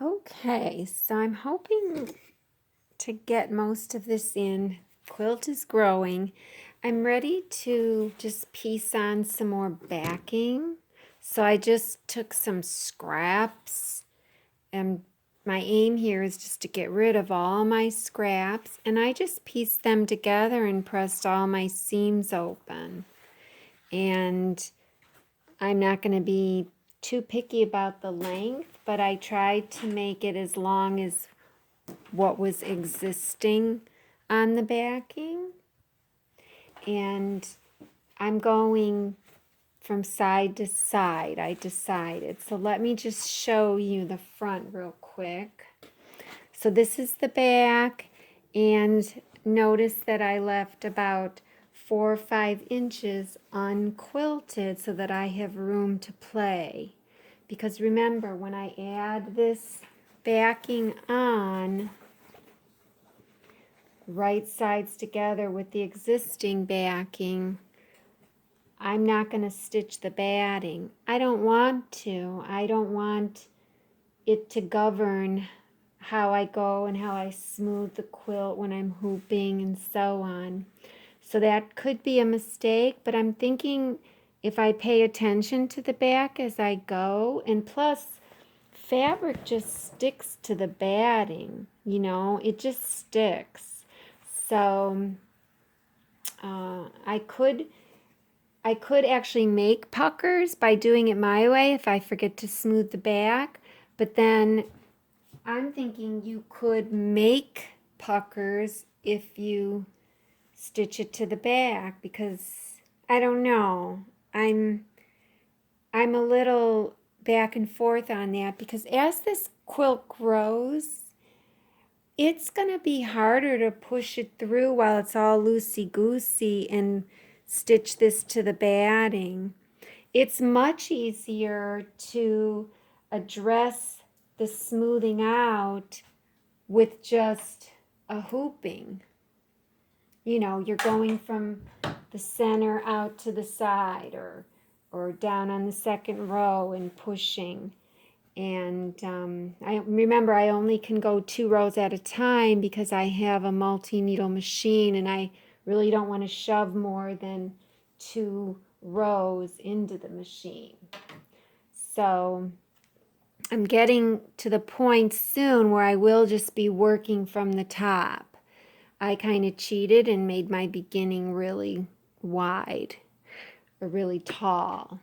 Okay, so I'm hoping to get most of this in. Quilt is growing. I'm ready to just piece on some more backing. So I just took some scraps, and my aim here is just to get rid of all my scraps, and I just pieced them together and pressed all my seams open. And I'm not going to be too picky about the length, but I tried to make it as long as what was existing on the backing. And I'm going from side to side, I decided. So let me just show you the front real quick. So this is the back, and notice that I left about 4 or 5 inches unquilted so that I have room to play. Because remember, when I add this backing on, right sides together with the existing backing, I'm not going to stitch the batting. I don't want to. I don't want it to govern how I go and how I smooth the quilt when I'm hooping and so on. So that could be a mistake, but I'm thinking if I pay attention to the back as I go, and plus fabric just sticks to the batting, you know, it just sticks. So I could actually make puckers by doing it my way if I forget to smooth the back, but then I'm thinking you could make puckers if you stitch it to the back, because I don't know. I'm a little back and forth on that, because as this quilt grows, it's going to be harder to push it through while it's all loosey-goosey and stitch this to the batting. It's much easier to address the smoothing out with just a hooping. You know, you're going from the center out to the side, or down on the second row and pushing. And I remember I only can go 2 rows at a time because I have a multi-needle machine, and I really don't want to shove more than 2 rows into the machine. So I'm getting to the point soon where I will just be working from the top. I kind of cheated and made my beginning really wide, or really tall.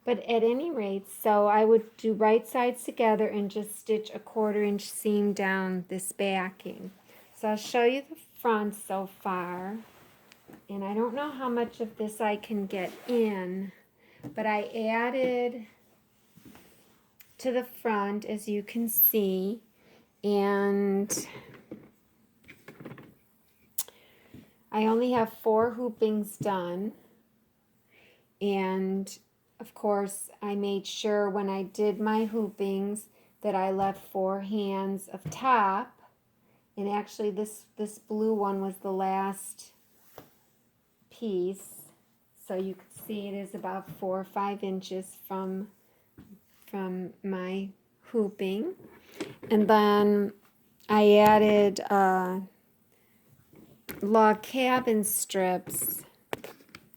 But at any rate, so I would do right sides together and just stitch a 1/4 inch seam down this backing. So I'll show you the front so far. And I don't know how much of this I can get in, but I added to the front, as you can see, and I only have 4 hoopings done. And of course, I made sure when I did my hoopings that I left 4 hands of top. And actually this blue one was the last piece. So you can see it is about 4 or 5 inches from my hooping. And then I added log cabin strips.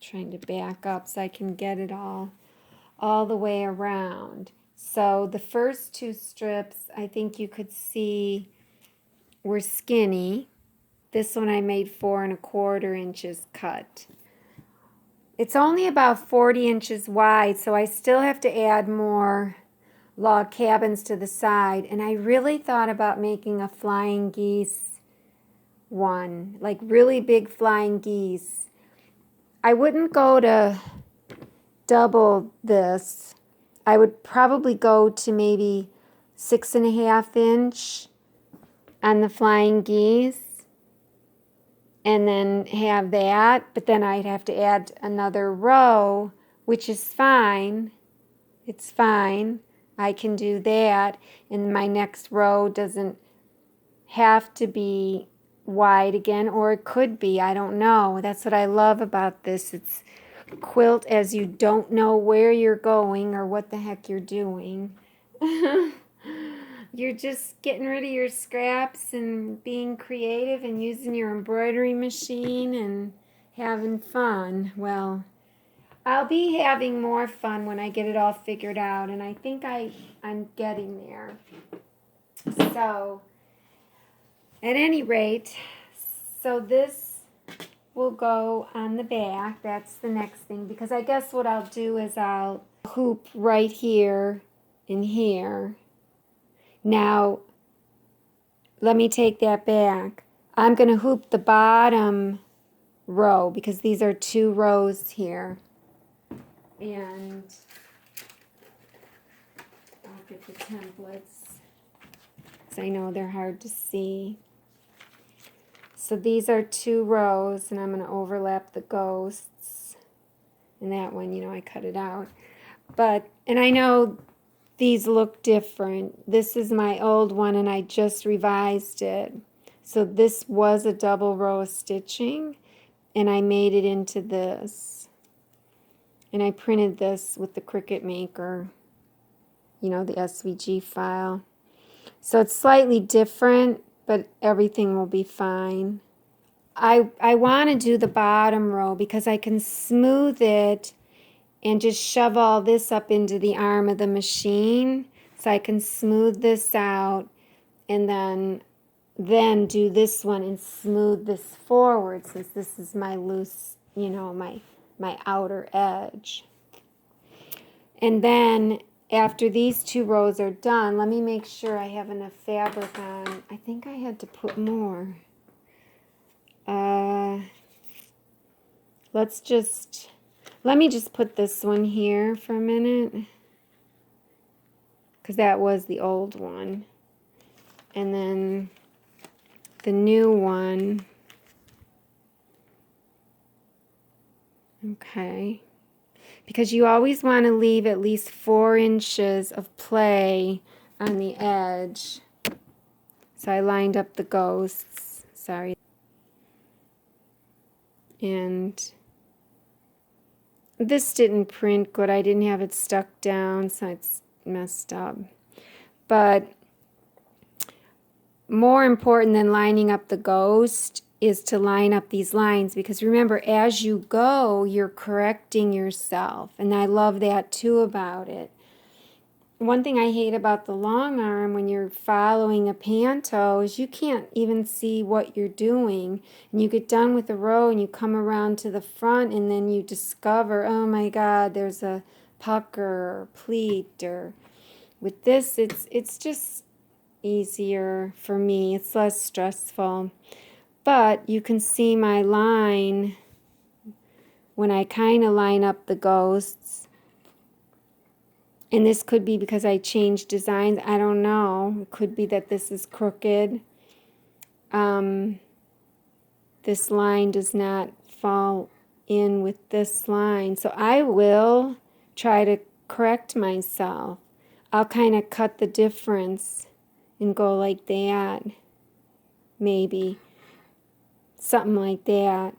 Trying to back up so I can get it all the way around. So the first 2 strips, I think you could see, were skinny. This one I made 4 1/4 inches cut. It's only about 40 inches wide, so I still have to add more log cabins to the side. And I really thought about making a flying geese one, like really big flying geese. I wouldn't go to double this. I would probably go to maybe 6 1/2 inch on the flying geese, and then have that, but then I'd have to add another row, which is fine. It's fine. I can do that, and my next row doesn't have to be wide again, or it could be, I don't know. That's what I love about this. It's quilt as you don't know where you're going or what the heck you're doing. You're just getting rid of your scraps and being creative and using your embroidery machine and having fun. Well, I'll be having more fun when I get it all figured out, and I think I'm getting there. So, at any rate, so this will go on the back. That's the next thing, because I guess what I'll do is I'll hoop right here and here. Now, let me take that back. I'm going to hoop the bottom row because these are 2 rows here. And I'll get the templates because I know they're hard to see. So these are 2 rows, and I'm going to overlap the ghosts. And that one, I cut it out. And I know these look different. This is my old one, and I just revised it. So this was a double row of stitching, and I made it into this. And I printed this with the Cricut Maker, the SVG file. So it's slightly different, but everything will be fine. I want to do the bottom row because I can smooth it and just shove all this up into the arm of the machine. So I can smooth this out and then do this one and smooth this forward, since this is my loose, my outer edge. And then after these 2 rows are done, let me make sure I have enough fabric on. I think I had to put more. Let me just put this one here for a minute, because that was the old one. And then the new one. Okay. Because you always want to leave at least 4 inches of play on the edge. So I lined up the ghosts. Sorry. And this didn't print good. I didn't have it stuck down, so it's messed up. But more important than lining up the ghost is to line up these lines, because remember, as you go, you're correcting yourself. And I love that too about it. One thing I hate about the long arm when you're following a panto is you can't even see what you're doing. And you get done with a row and you come around to the front, and then you discover, oh my God, there's a pucker or pleat. Or with this, it's just easier for me. It's less stressful. But you can see my line when I kind of line up the ghosts. And this could be because I changed designs. I don't know. It could be that this is crooked. This line does not fall in with this line. So I will try to correct myself. I'll kind of cut the difference and go like that. Maybe. Something like that.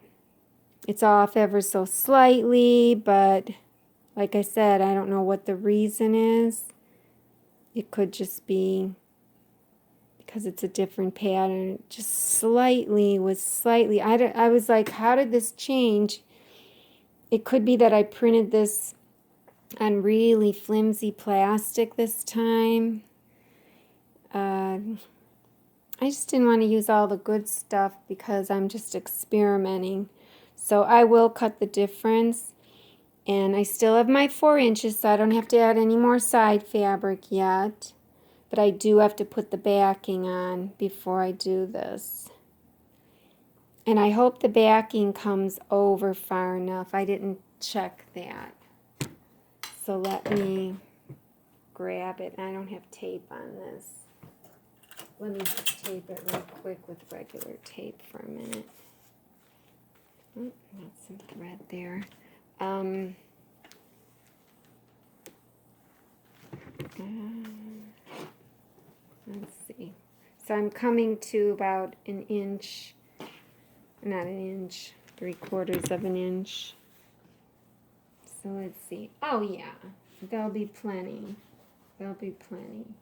It's off ever so slightly, but like I said, I don't know what the reason is. It could just be because it's a different pattern. Just slightly was slightly. I was like, how did this change? It could be that I printed this on really flimsy plastic this time. I just didn't want to use all the good stuff because I'm just experimenting. So I will cut the difference. And I still have my 4 inches, so I don't have to add any more side fabric yet. But I do have to put the backing on before I do this. And I hope the backing comes over far enough. I didn't check that. So let me grab it. I don't have tape on this. Let me just tape it real quick with regular tape for a minute. Oh, got some thread there. Let's see. So I'm coming to about an inch, not an inch, 3/4 of an inch. So let's see. Oh yeah, there'll be plenty. There'll be plenty.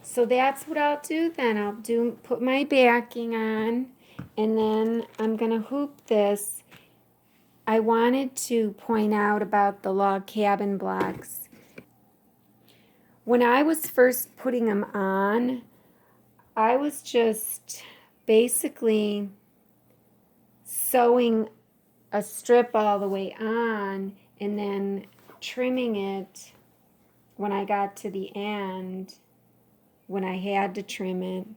So that's what I'll do then. Put my backing on, and then I'm gonna hoop this. I wanted to point out about the log cabin blocks. When I was first putting them on, I was just basically sewing a strip all the way on and then trimming it when I got to the end, when I had to trim it.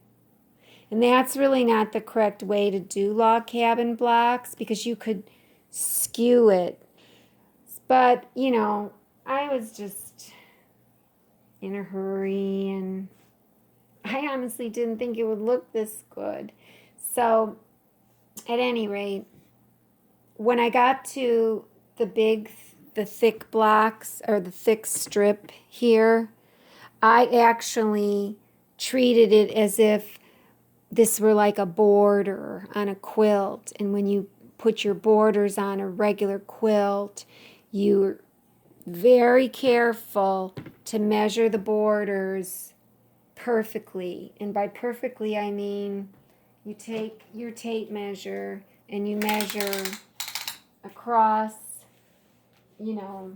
And that's really not the correct way to do log cabin blocks because you could skew it. But, you know, I was just in a hurry and I honestly didn't think it would look this good. So, at any rate, when I got to the thick blocks or the thick strip here, I actually treated it as if this were like a border on a quilt. And when you put your borders on a regular quilt, you're very careful to measure the borders perfectly. And by perfectly, I mean you take your tape measure and you measure across, you know,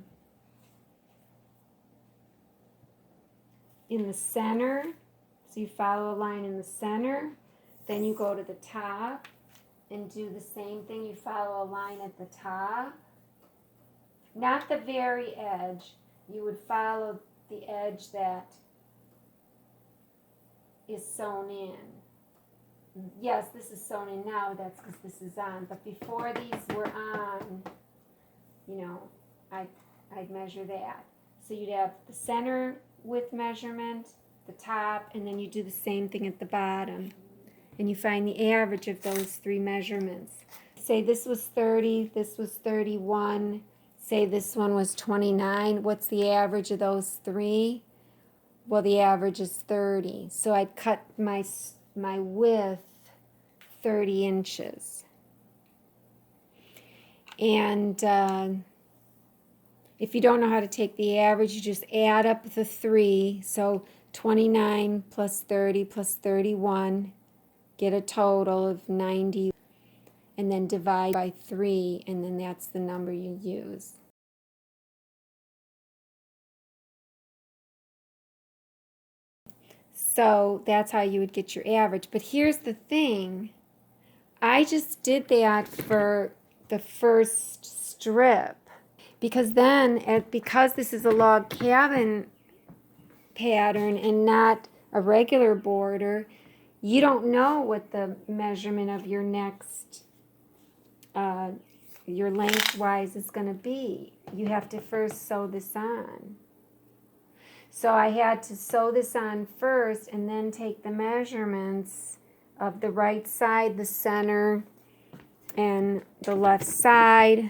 in the center. So you follow a line in the center, then you go to the top and do the same thing. You follow a line at the top, not the very edge. You would follow the edge that is sewn in. Yes, this is sewn in now, that's because this is on. But before these were on, you know, I'd measure that. So you'd have the center width measurement, the top, and then you do the same thing at the bottom. And you find the average of those three measurements. Say this was 30, this was 31, say this one was 29. What's the average of those three? Well, the average is 30. So I'd cut my width 30 inches. And if you don't know how to take the average, you just add up the three. So 29 plus 30 plus 31, get a total of 90, and then divide by 3, and then that's the number you use. So that's how you would get your average. But here's the thing. I just did that for the first strip. Because then, because this is a log cabin pattern and not a regular border, you don't know what the measurement of your next, your lengthwise is going to be. You have to first sew this on. So I had to sew this on first and then take the measurements of the right side, the center, and the left side.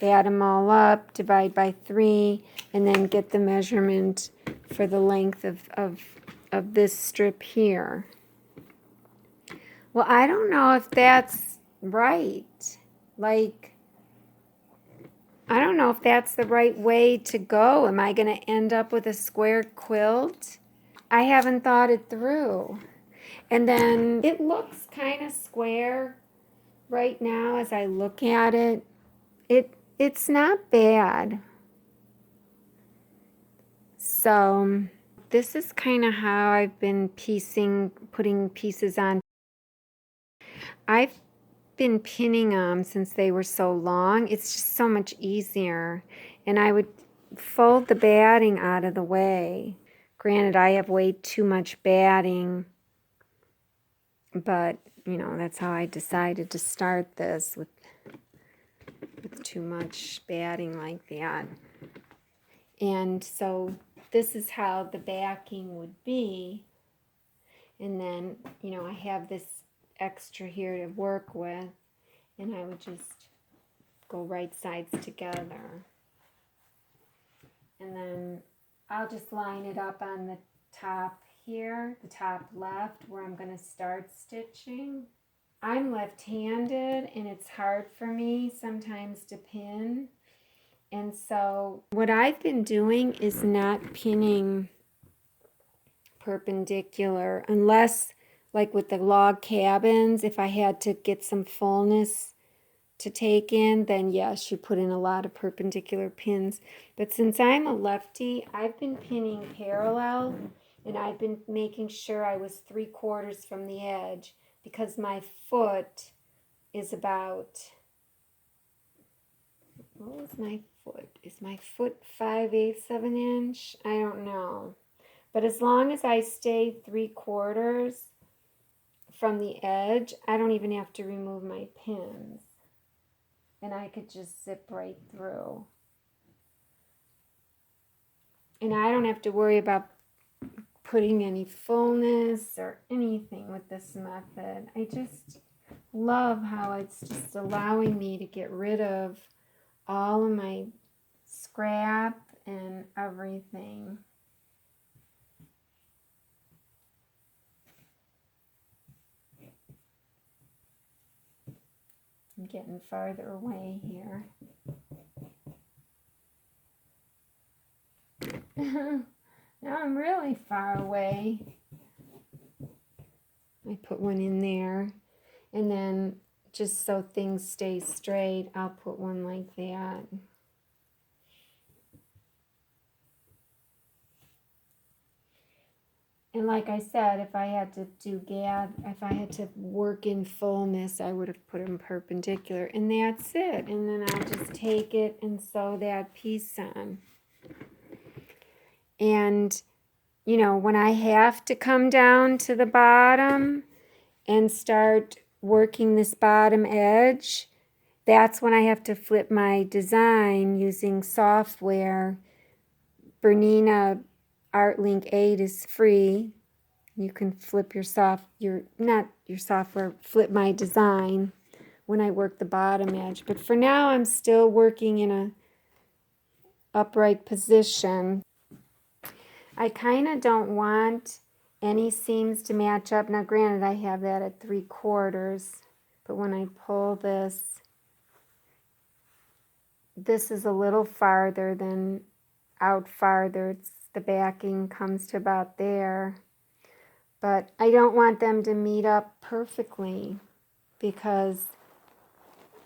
Add them all up, divide by 3, and then get the measurement for the length of this strip here. Well, I don't know if that's right. Like, I don't know if that's the right way to go. Am I going to end up with a square quilt? I haven't thought it through. And then it looks kind of square right now as I look at it. It's not bad. So this is kind of how I've been putting pieces on. I've been pinning them since they were so long. It's just so much easier. And I would fold the batting out of the way. Granted, I have way too much batting, but you know, that's how I decided to start this with too much batting like that. And so this is how the backing would be. And then, you know, I have this extra here to work with, and I would just go right sides together. And then I'll just line it up on the top here, the top left, where I'm going to start stitching. I'm left-handed, and it's hard for me sometimes to pin. And so what I've been doing is not perpendicular, unless like with the log cabins, if I had to get some fullness to take in, then yes, you put in a lot of perpendicular pins. But since I'm a lefty, I've been pinning parallel, and I've been making sure I was 3/4 from the edge, because my foot is about, what was my foot? Is my foot 5/8 of an inch? I don't know. But as long as I stay 3/4 from the edge, I don't even have to remove my pins. And I could just zip right through. And I don't have to worry about putting any fullness or anything with this method. I just love how it's just allowing me to get rid of all of my scrap and everything. I'm getting farther away here. Now I'm really far away. I put one in there, and then just so things stay straight, I'll put one like that. And like I said, if I had to do if I had to work in fullness, I would have put them perpendicular, and that's it. And then I'll just take it and sew that piece on. And, you know, when I have to come down to the bottom and start working this bottom edge, that's when I have to flip my design using software. Bernina ArtLink 8 is free. You can flip flip my design when I work the bottom edge. But for now, I'm still working in a upright position. I kind of don't want any seams to match up. Now, granted, I have that at 3/4, but when I pull this, this is a little farther than out farther. The backing comes to about there. But I don't want them to meet up perfectly, because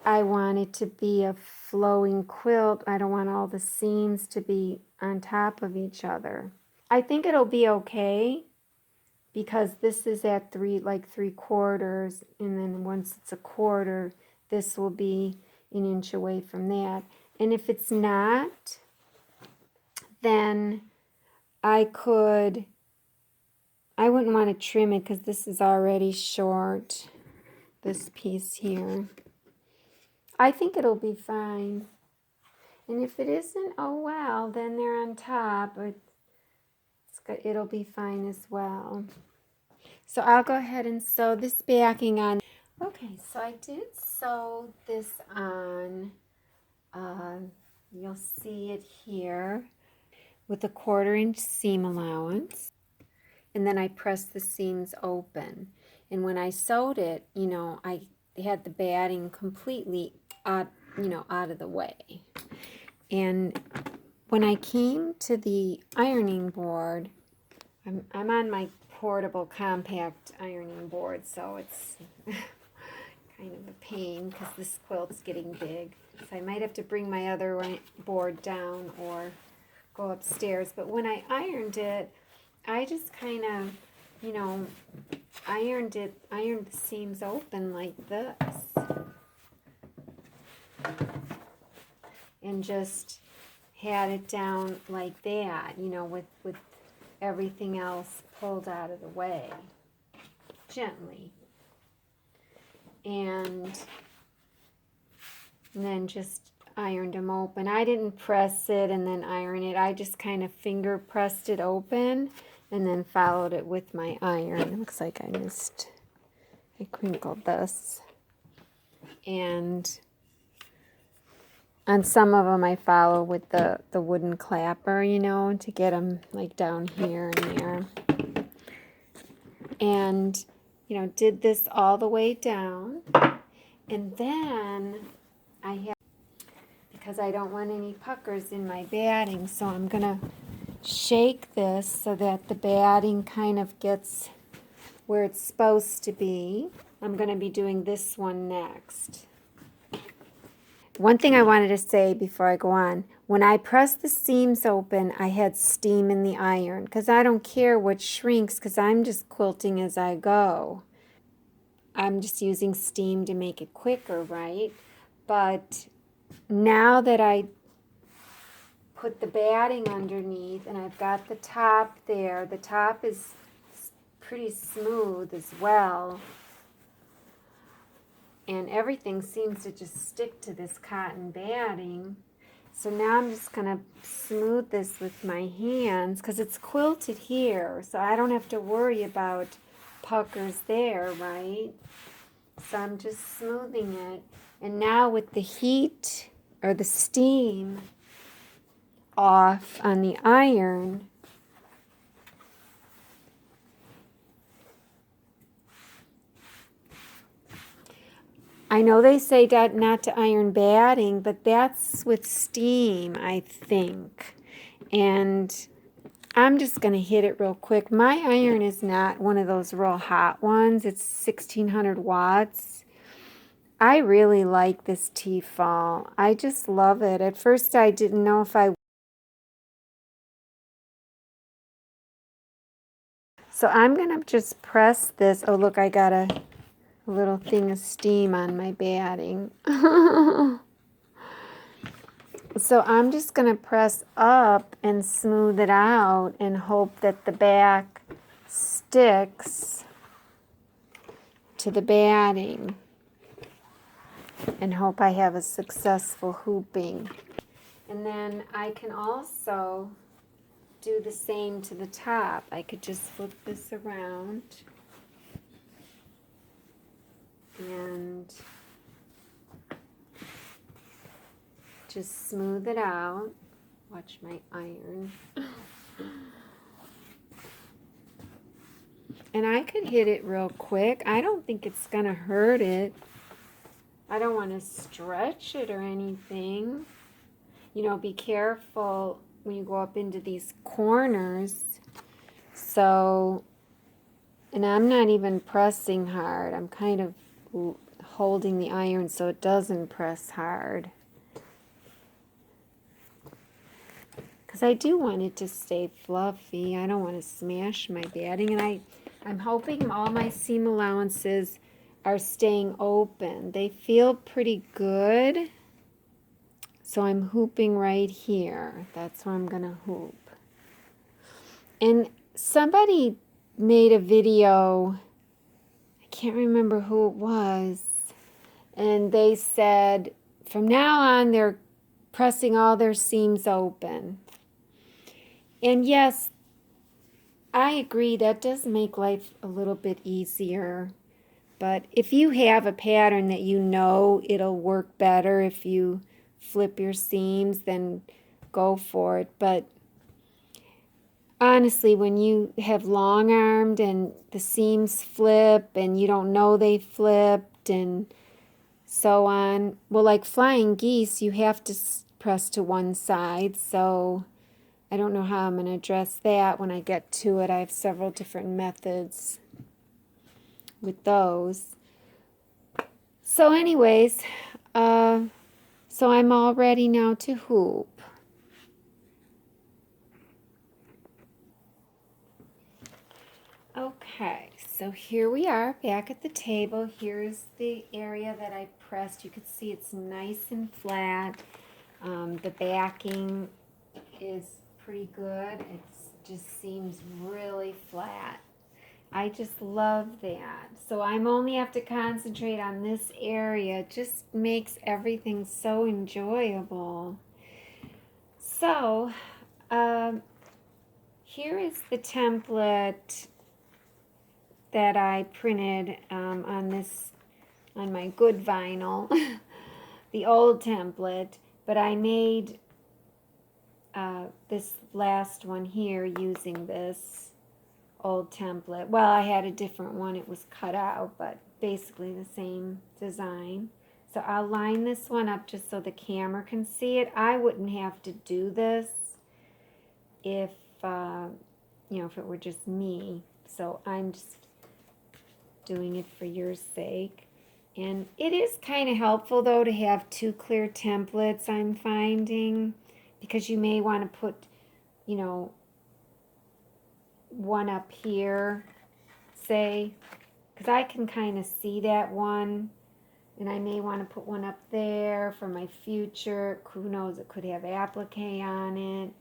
I want it to be a flowing quilt. I don't want all the seams to be on top of each other. I think it'll be okay, because this is at 3/4, and then once it's 1/4, this will be an inch away from that. And if it's not, then I wouldn't want to trim it, because this is already short, this piece here. I think it'll be fine. And if it isn't, oh well, then they're on top. It'll be fine as well. So I'll go ahead and sew this backing on. Okay, so I did sew this on. You'll see it here with a 1/4 inch seam allowance. And then I pressed the seams open. And when I sewed it, you know, I had the batting completely out of the way. And when I came to the ironing board, I'm on my portable compact ironing board, so it's kind of a pain because this quilt's getting big. So I might have to bring my other board down or go upstairs. But when I ironed it, I just kind of, you know, ironed the seams open like this. And just had it down like that, you know, with everything else pulled out of the way, gently. And then just ironed them open. I didn't press it and then iron it. I just kind of finger pressed it open and then followed it with my iron. It looks like I crinkled this. And on some of them I follow with the wooden clapper, you know, to get them like down here and there. And, you know, did this all the way down. And then I have, because I don't want any puckers in my batting, so I'm going to shake this so that the batting kind of gets where it's supposed to be. I'm going to be doing this one next. One thing I wanted to say before I go on, when I pressed the seams open, I had steam in the iron because I don't care what shrinks because I'm just quilting as I go. I'm just using steam to make it quicker, right? But now that I put the batting underneath and I've got the top there, the top is pretty smooth as well. And everything seems to just stick to this cotton batting. So now I'm just going to smooth this with my hands because it's quilted here. So I don't have to worry about puckers there, right? So I'm just smoothing it. And now with the heat or the steam off on the iron, I know they say that not to iron batting, but that's with steam, I think. And I'm just going to hit it real quick. My iron is not one of those real hot ones. It's 1600 watts. I really like this T-fall. I just love it. At first I didn't know if I... So I'm going to just press this. Oh, look, I got a little thing of steam on my batting. So I'm just going to press up and smooth it out and hope that the back sticks to the batting and hope I have a successful hooping. And then I can also do the same to the top. I could just flip this around and just smooth it out. Watch my iron. And I could hit it real quick. I don't think it's going to hurt it. I don't want to stretch it or anything. You know, be careful when you go up into these corners. So, and I'm not even pressing hard. I'm kind of holding the iron so it doesn't press hard. Because I do want it to stay fluffy. I don't want to smash my batting. And I'm hoping all my seam allowances are staying open. They feel pretty good. So I'm hooping right here. That's where I'm going to hoop. And somebody made a video, I can't remember who it was, and they said from now on they're pressing all their seams open. And yes, I agree, that does make life a little bit easier. But if you have a pattern that you know it'll work better if you flip your seams, then go for it. But honestly, when you have long-armed and the seams flip and you don't know they flipped and so on, well, like flying geese, you have to press to one side. So I don't know how I'm going to address that when I get to it. I have several different methods with those. So anyways, so I'm all ready now to hoop. Okay, so here we are back at the table. Here's the area that I pressed. You can see it's nice and flat. The backing is pretty good. It just seems really flat. I just love that. So I'm only have to concentrate on this area. It just makes everything so enjoyable. So here is the template that I printed on my good vinyl, the old template, but I made this last one here using this old template. Well, I had a different one, it was cut out, but basically the same design. So I'll line this one up just so the camera can see it. I wouldn't have to do this if you know, if it were just me. So I'm just doing it for your sake. And it is kind of helpful, though, to have two clear templates, I'm finding, because you may want to put, you know, one up here, say, because I can kind of see that one, and I may want to put one up there for my future. Who knows, it could have applique on it,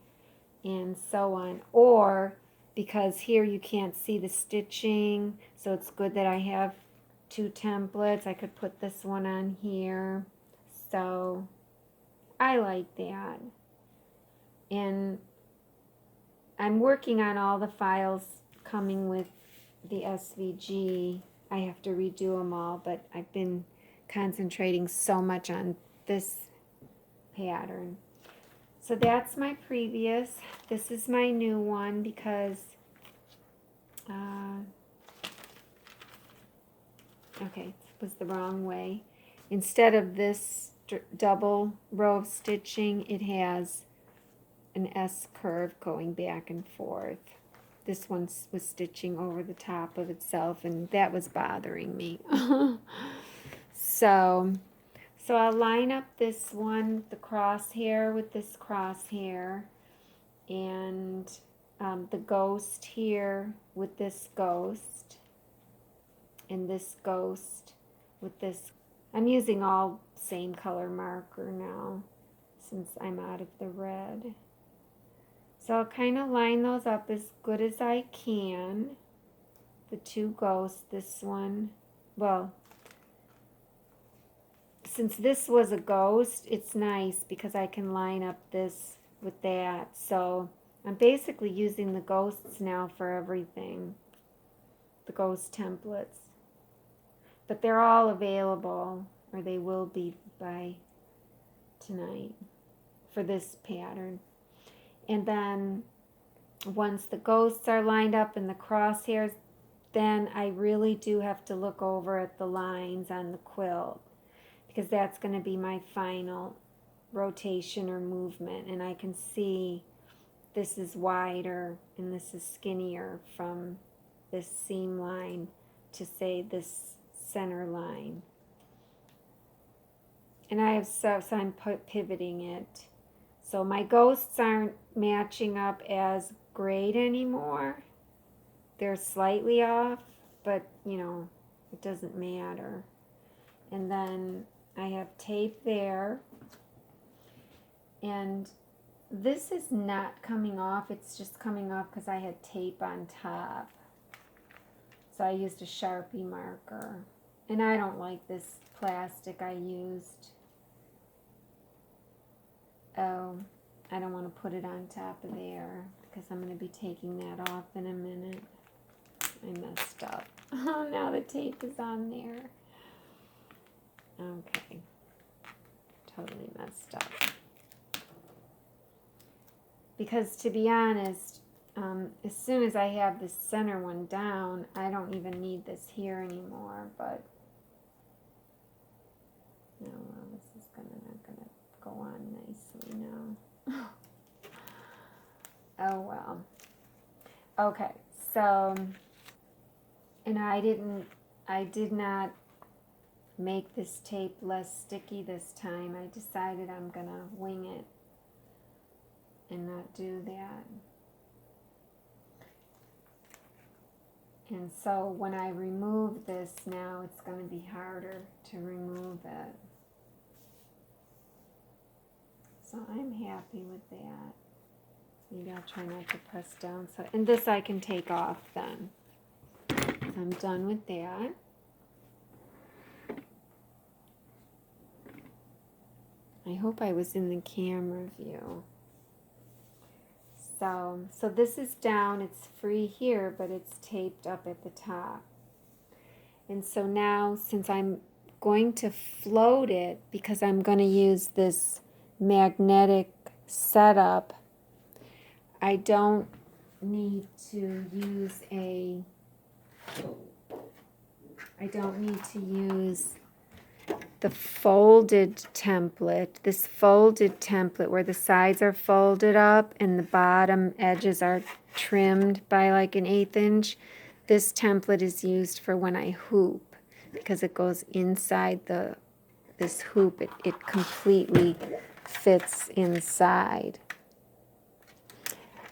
and so on. Or, because here you can't see the stitching, so it's good that I have two templates. I could put this one on here. So I like that. And I'm working on all the files coming with the SVG. I have to redo them all, but I've been concentrating so much on this pattern. So that's my previous. This is my new one because okay, it was the wrong way. Instead of this double row of stitching, it has an S curve going back and forth. This one was stitching over the top of itself, and that was bothering me. So I'll line up this one, the crosshair with this crosshair, and the ghost here with this ghost, and this ghost with this. I'm using all same color marker now since I'm out of the red. So I'll kind of line those up as good as I can. The two ghosts, this one, well, since this was a ghost, it's nice because I can line up this with that. So I'm basically using the ghosts now for everything, the ghost templates. But they're all available, or they will be by tonight for this pattern. And then once the ghosts are lined up and the crosshairs, then I really do have to look over at the lines on the quilt, because that's going to be my final rotation or movement. And I can see this is wider and this is skinnier from this seam line to, say, this center line. And I have so I'm pivoting it. So my ghosts aren't matching up as great anymore. They're slightly off, but you know, it doesn't matter. And then I have tape there. And this is not coming off. It's just coming off because I had tape on top. So I used a Sharpie marker. And I don't like this plastic I used. Oh, I don't want to put it on top of there because I'm going to be taking that off in a minute. I messed up. Oh, now the tape is on there. Okay. Totally messed up. Because to be honest, as soon as I have this center one down, I don't even need this here anymore, but no, well, this is not gonna go on nicely now. Oh well. Okay, so, and I did not make this tape less sticky this time. I decided I'm gonna wing it and not do that. And so when I remove this now, it's going to be harder to remove it. So I'm happy with that. Maybe I'll try not to press down. So, and this I can take off then. So I'm done with that. I hope I was in the camera view. So this is down, it's free here, but it's taped up at the top. And so now, since I'm going to float it, because I'm going to use this magnetic setup, I don't need to use the folded template, this folded template where the sides are folded up and the bottom edges are trimmed by like an 1/8 inch. This template is used for when I hoop because it goes inside this hoop. It completely fits inside.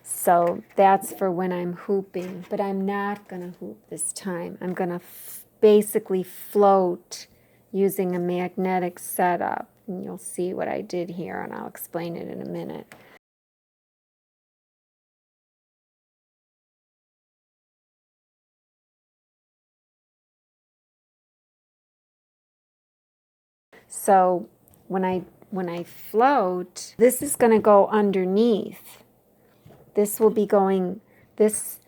So that's for when I'm hooping, but I'm not going to hoop this time. I'm going to basically float using a magnetic setup. And you'll see what I did here, and I'll explain it in a minute. So when I float, this is going to go underneath. This will be going, this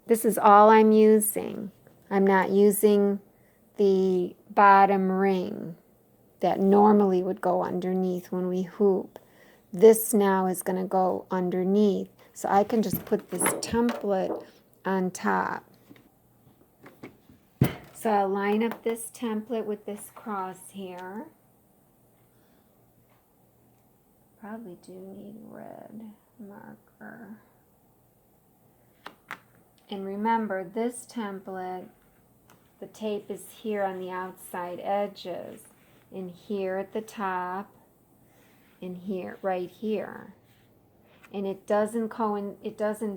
is all I'm using. I'm not using the bottom ring that normally would go underneath when we hoop. This now is going to go underneath. So I can just put this template on top. So I'll line up this template with this crosshair. Probably do need red marker. And remember, this template, the tape is here on the outside edges, and here at the top, and here, right here. And it doesn't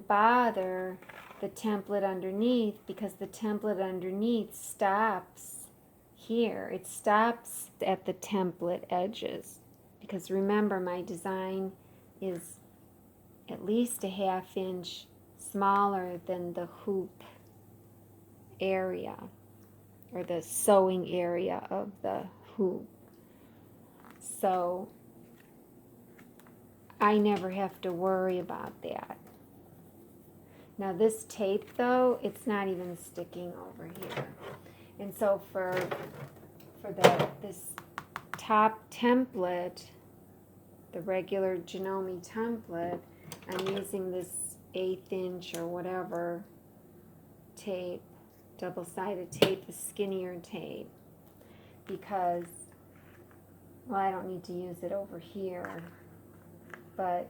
bother the template underneath because the template underneath stops here. It stops at the template edges. Because remember, my design is at least a 1/2 inch smaller than the hoop area or the sewing area of the hoop. So I never have to worry about that. Now this tape though, it's not even sticking over here. And so for this top template, the regular Janome template, I'm using this 1/8 inch or whatever tape, double-sided tape, the skinnier tape, because, well, I don't need to use it over here, but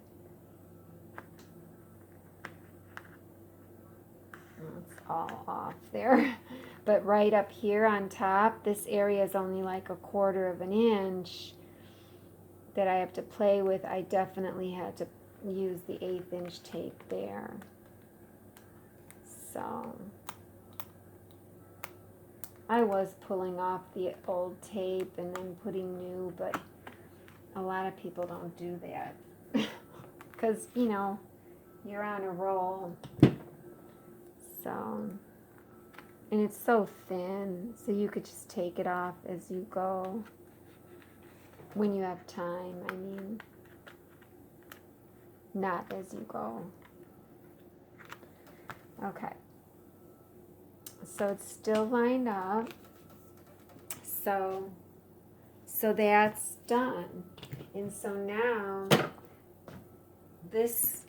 it's all off there. But right up here on top, this area is only like 1/4 inch that I have to play with. I definitely had to use the 1/8 inch tape there. So I was pulling off the old tape and then putting new, but a lot of people don't do that because, you know, you're on a roll. So, and it's so thin, so you could just take it off as you go when you have time. I mean, not as you go. Okay, so it's still lined up. So that's done. And so now this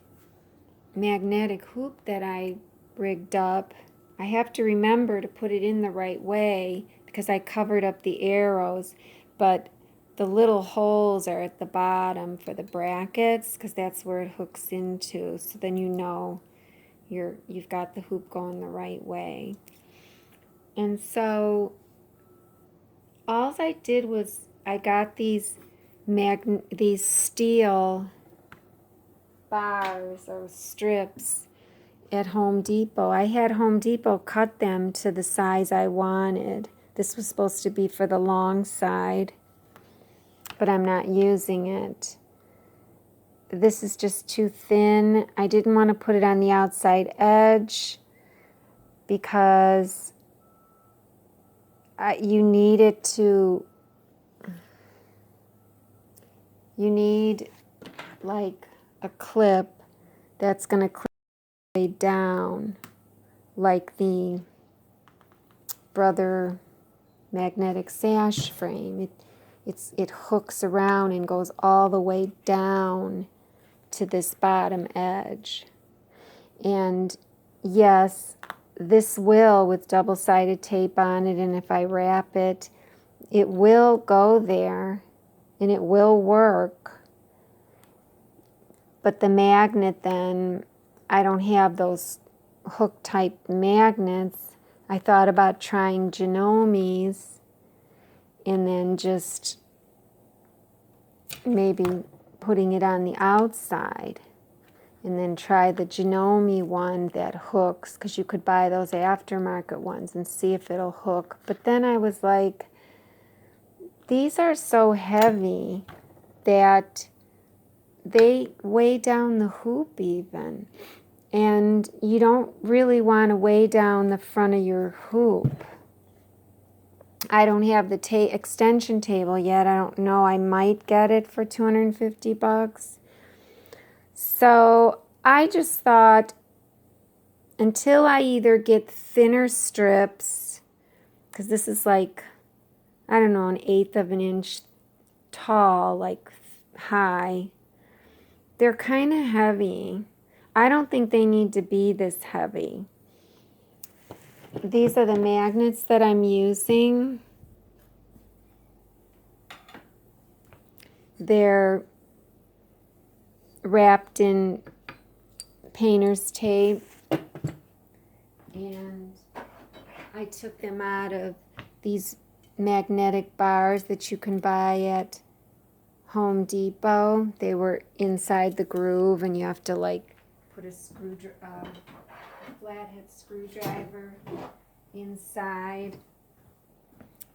magnetic hoop that I rigged up, I have to remember to put it in the right way because I covered up the arrows, but the little holes are at the bottom for the brackets because that's where it hooks into. So then you know you've got the hoop going the right way. And so all I did was I got these steel bars or strips at Home Depot. I had Home Depot cut them to the size I wanted. This was supposed to be for the long side, but I'm not using it. This is just too thin. I didn't want to put it on the outside edge because you need like a clip that's going to clip way down, like the Brother magnetic sash frame. It hooks around and goes all the way down to this bottom edge. And yes, this will, with double-sided tape on it, and if I wrap it, it will go there and it will work. But the magnet then, I don't have those hook type magnets. I thought about trying Janome's and then just maybe putting it on the outside. And then try the Janome one that hooks, because you could buy those aftermarket ones and see if it'll hook. But then I was like, these are so heavy that they weigh down the hoop even. And you don't really want to weigh down the front of your hoop. I don't have the extension table yet. I don't know. I might get it for 250 bucks. So I just thought, until I either get thinner strips, because this is like, I don't know, 1/8 of an inch tall, like high. They're kind of heavy. I don't think they need to be this heavy. These are the magnets that I'm using. They're wrapped in painter's tape, and I took them out of these magnetic bars that you can buy at Home Depot. They were inside the groove, and you have to like put a flathead screwdriver inside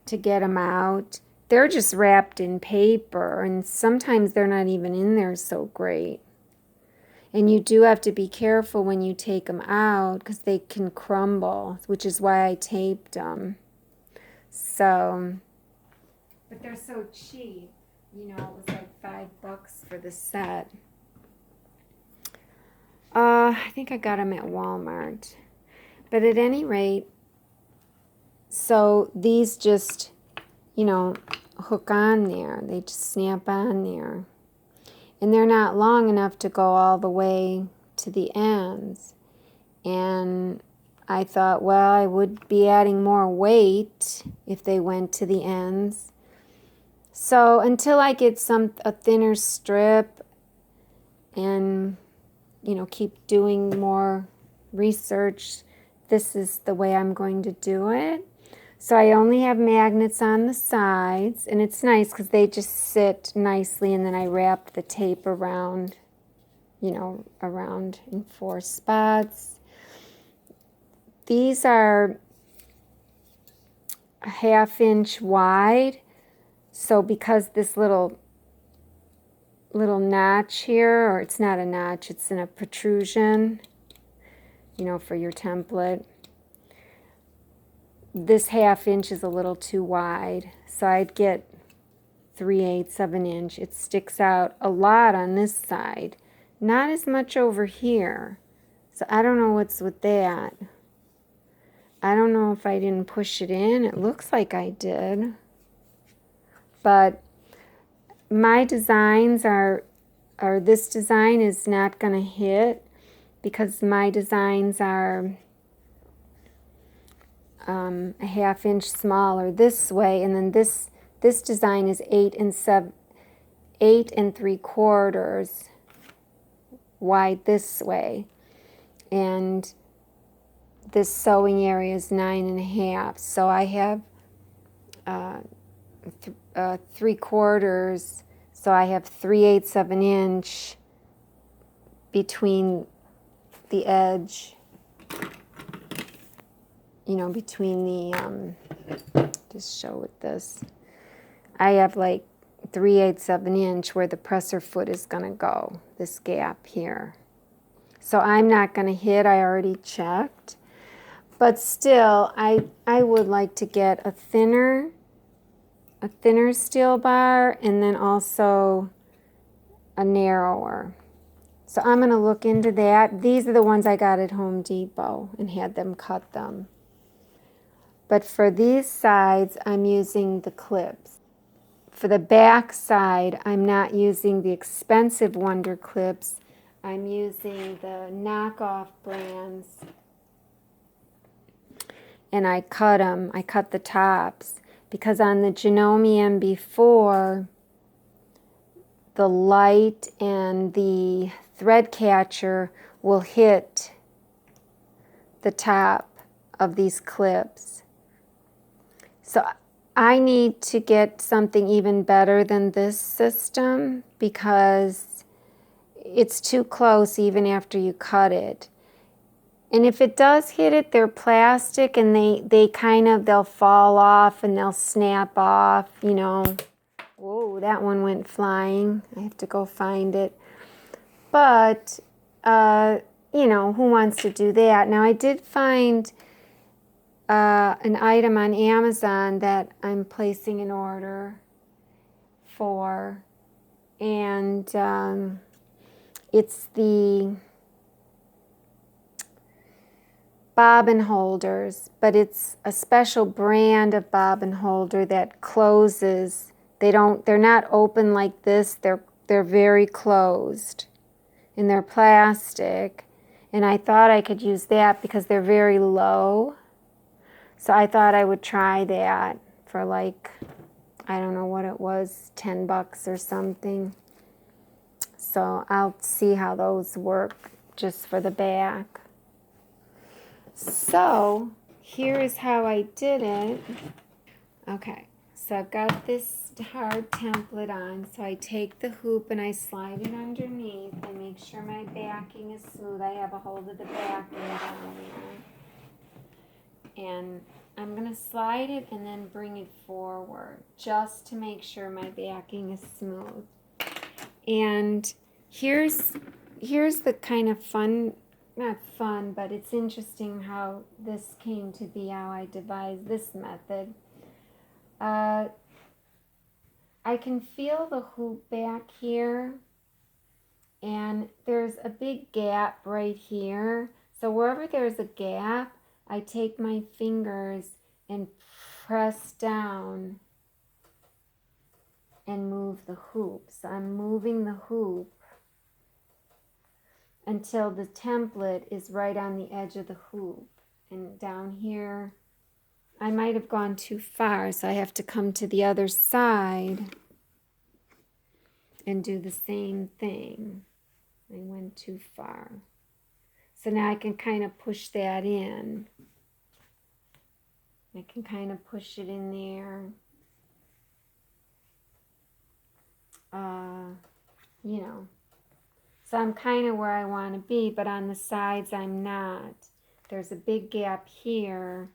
to get them out. They're just wrapped in paper, and sometimes they're not even in there so great. And you do have to be careful when you take them out because they can crumble, which is why I taped them. So, but they're so cheap. You know, it was like $5 for the set. I think I got them at Walmart. But at any rate, so these just, you know, hook on there. They just snap on there. And they're not long enough to go all the way to the ends. And I thought, well, I would be adding more weight if they went to the ends. So until I get a thinner strip and, you know, keep doing more research, this is the way I'm going to do it. So I only have magnets on the sides, and it's nice because they just sit nicely, and then I wrap the tape around, you know, around in 4 spots. These are a 1/2 inch wide, so because this little notch here, or it's not a notch, it's in a protrusion, you know, for your template. This 1/2 inch is a little too wide, so I'd get 3/8 of an inch. It sticks out a lot on this side, not as much over here. So I don't know what's with that. I don't know if I didn't push it in. It looks like I did. But my designs are this design is not going to hit because my designs are a 1/2 inch smaller this way, and then this design is 8 3/4 wide this way, and this sewing area is 9 1/2. So I have 3/4. So I have 3/8 of an inch between the edge. You know, between the, just show with this. I have like 3/8 of an inch where the presser foot is going to go, this gap here. So I'm not going to hit, I already checked. But still, I would like to get a thinner steel bar, and then also a narrower. So I'm going to look into that. These are the ones I got at Home Depot and had them cut them. But for these sides, I'm using the clips. For the back side, I'm not using the expensive Wonder Clips. I'm using the knockoff brands. And I cut them. I cut the tops because on the Janome Mb4, the light and the thread catcher will hit the top of these clips. So I need to get something even better than this system because it's too close even after you cut it. And if it does hit it, they're plastic and they'll fall off and they'll snap off, you know. Whoa, that one went flying. I have to go find it. But, you know, who wants to do that? Now, I did find an item on Amazon that I'm placing an order for. And it's the bobbin holders, but it's a special brand of bobbin holder that closes. They're not open like this. They're very closed, and they're plastic. And I thought I could use that because they're very low. So I thought I would try that for like, I don't know what it was, $10 or something. So I'll see how those work just for the back. So here is how I did it. Okay, so I've got this hard template on. So I take the hoop and I slide it underneath. I make sure my backing is smooth. I have a hold of the backing down there. And I'm going to slide it and then bring it forward just to make sure my backing is smooth. And here's the kind of fun, not fun, but it's interesting how this came to be, how I devised this method. I can feel the hoop back here, and there's a big gap right here. So wherever there's a gap, I take my fingers and press down and move the hoop. So I'm moving the hoop until the template is right on the edge of the hoop. And down here, I might have gone too far, so I have to come to the other side and do the same thing. I went too far. So now I can kind of push that in. I can kind of push it in there. You know. So I'm kind of where I want to be, but on the sides I'm not. There's a big gap here,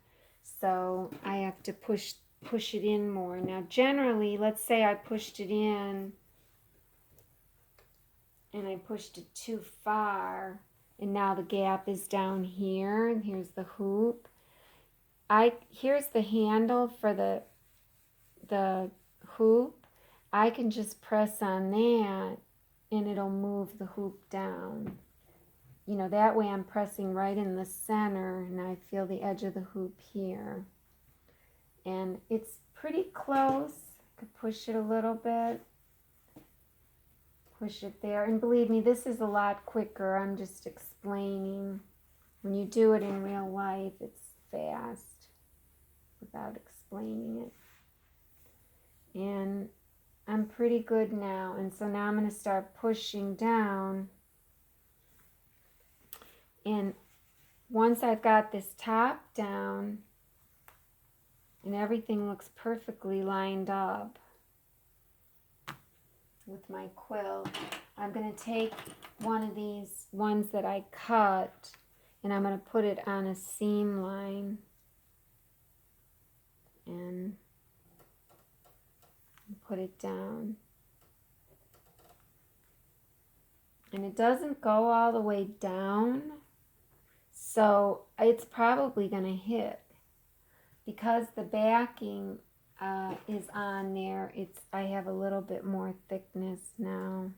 so I have to push it in more. Now generally, let's say I pushed it in and I pushed it too far, and now the gap is down here, and here's the hoop. Here's the handle for the hoop. I can just press on that and it'll move the hoop down. You know, that way I'm pressing right in the center and I feel the edge of the hoop here. And it's pretty close. I could push it a little bit. Push it there. And believe me, this is a lot quicker. I'm just explaining. When you do it in real life, it's fast without explaining it. And I'm pretty good now, and so now I'm going to start pushing down. And once I've got this top down and everything looks perfectly lined up with my quilt, I'm going to take one of these ones that I cut and I'm going to put it on a seam line and put it down. And it doesn't go all the way down, so it's probably going to hit. Because the backing is on there, I have a little bit more thickness now,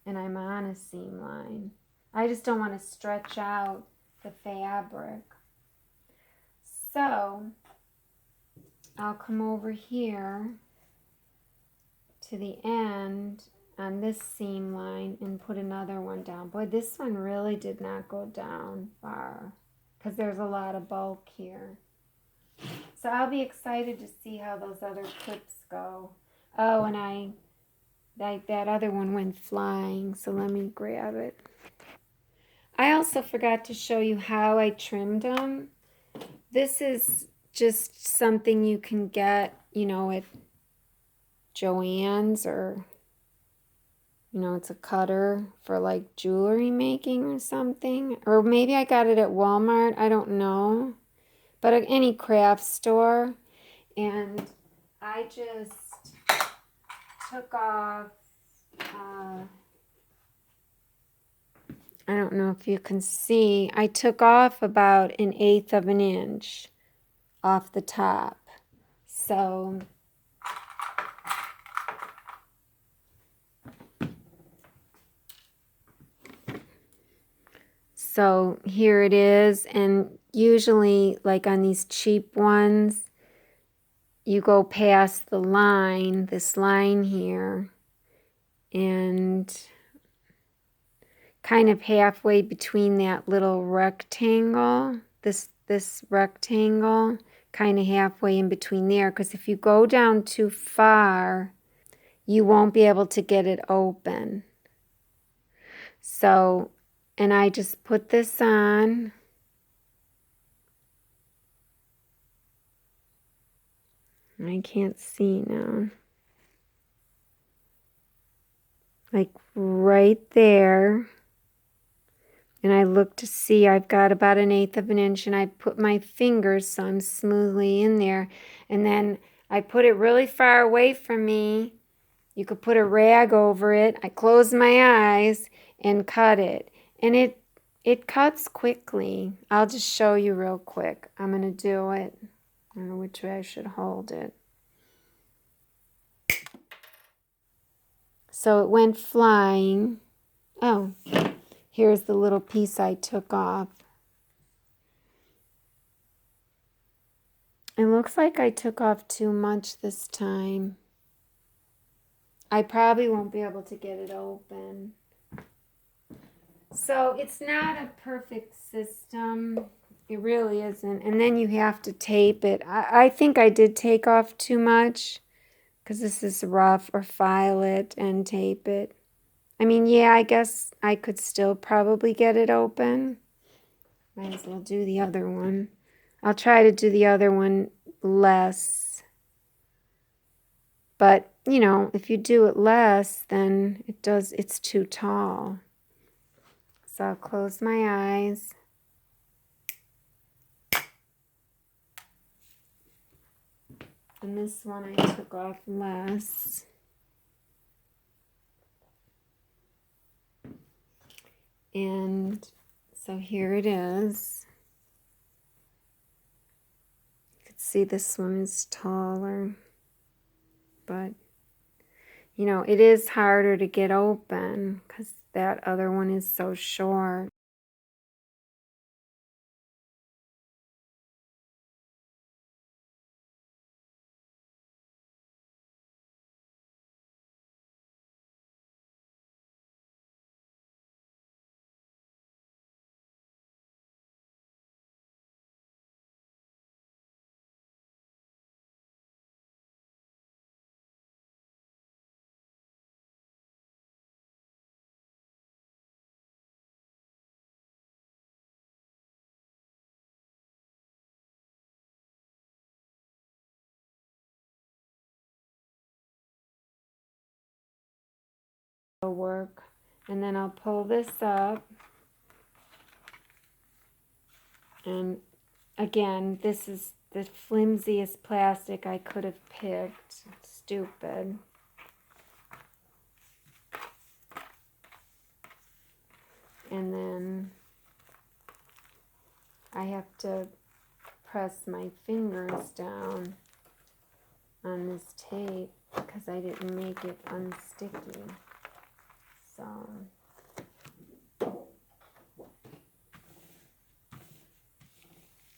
and I'm on a seam line. I just don't want to stretch out the fabric. So I'll come over here to the end on this seam line and put another one down. Boy, this one really did not go down far because there's a lot of bulk here. So I'll be excited to see how those other clips go. Oh, and that other one went flying, so let me grab it. I also forgot to show you how I trimmed them. This is just something you can get, you know, at Joann's, or, you know, it's a cutter for like jewelry making or something. Or maybe I got it at Walmart, I don't know. But at any craft store. And I just took off, I don't know if you can see, I took off about 1/8 of an inch off the top. So here it is, and usually like on these cheap ones, you go past the line, this line here, and kind of halfway between that little rectangle, this rectangle, kind of halfway in between there, because if you go down too far, you won't be able to get it open. So, and I just put this on. I can't see now. Like right there. And I look to see I've got about 1/8 of an inch, and I put my fingers so I'm smoothly in there. And then I put it really far away from me. You could put a rag over it. I close my eyes and cut it. And it cuts quickly. I'll just show you real quick. I'm going to do it. I don't know which way I should hold it. So it went flying. Oh, here's the little piece I took off. It looks like I took off too much this time. I probably won't be able to get it open. So it's not a perfect system. It really isn't. And then you have to tape it. I think I did take off too much because this is rough, or file it and tape it. I mean, yeah, I guess I could still probably get it open. Might as well do the other one. I'll try to do the other one less. But, you know, if you do it less, then it's too tall. So I'll close my eyes. And this one I took off less. And so here it is. You can see this one is taller. But, you know, it is harder to get open because that other one is so short. Work. And then I'll pull this up. And again, this is the flimsiest plastic I could have picked. Stupid. And then I have to press my fingers down on this tape because I didn't make it unsticky.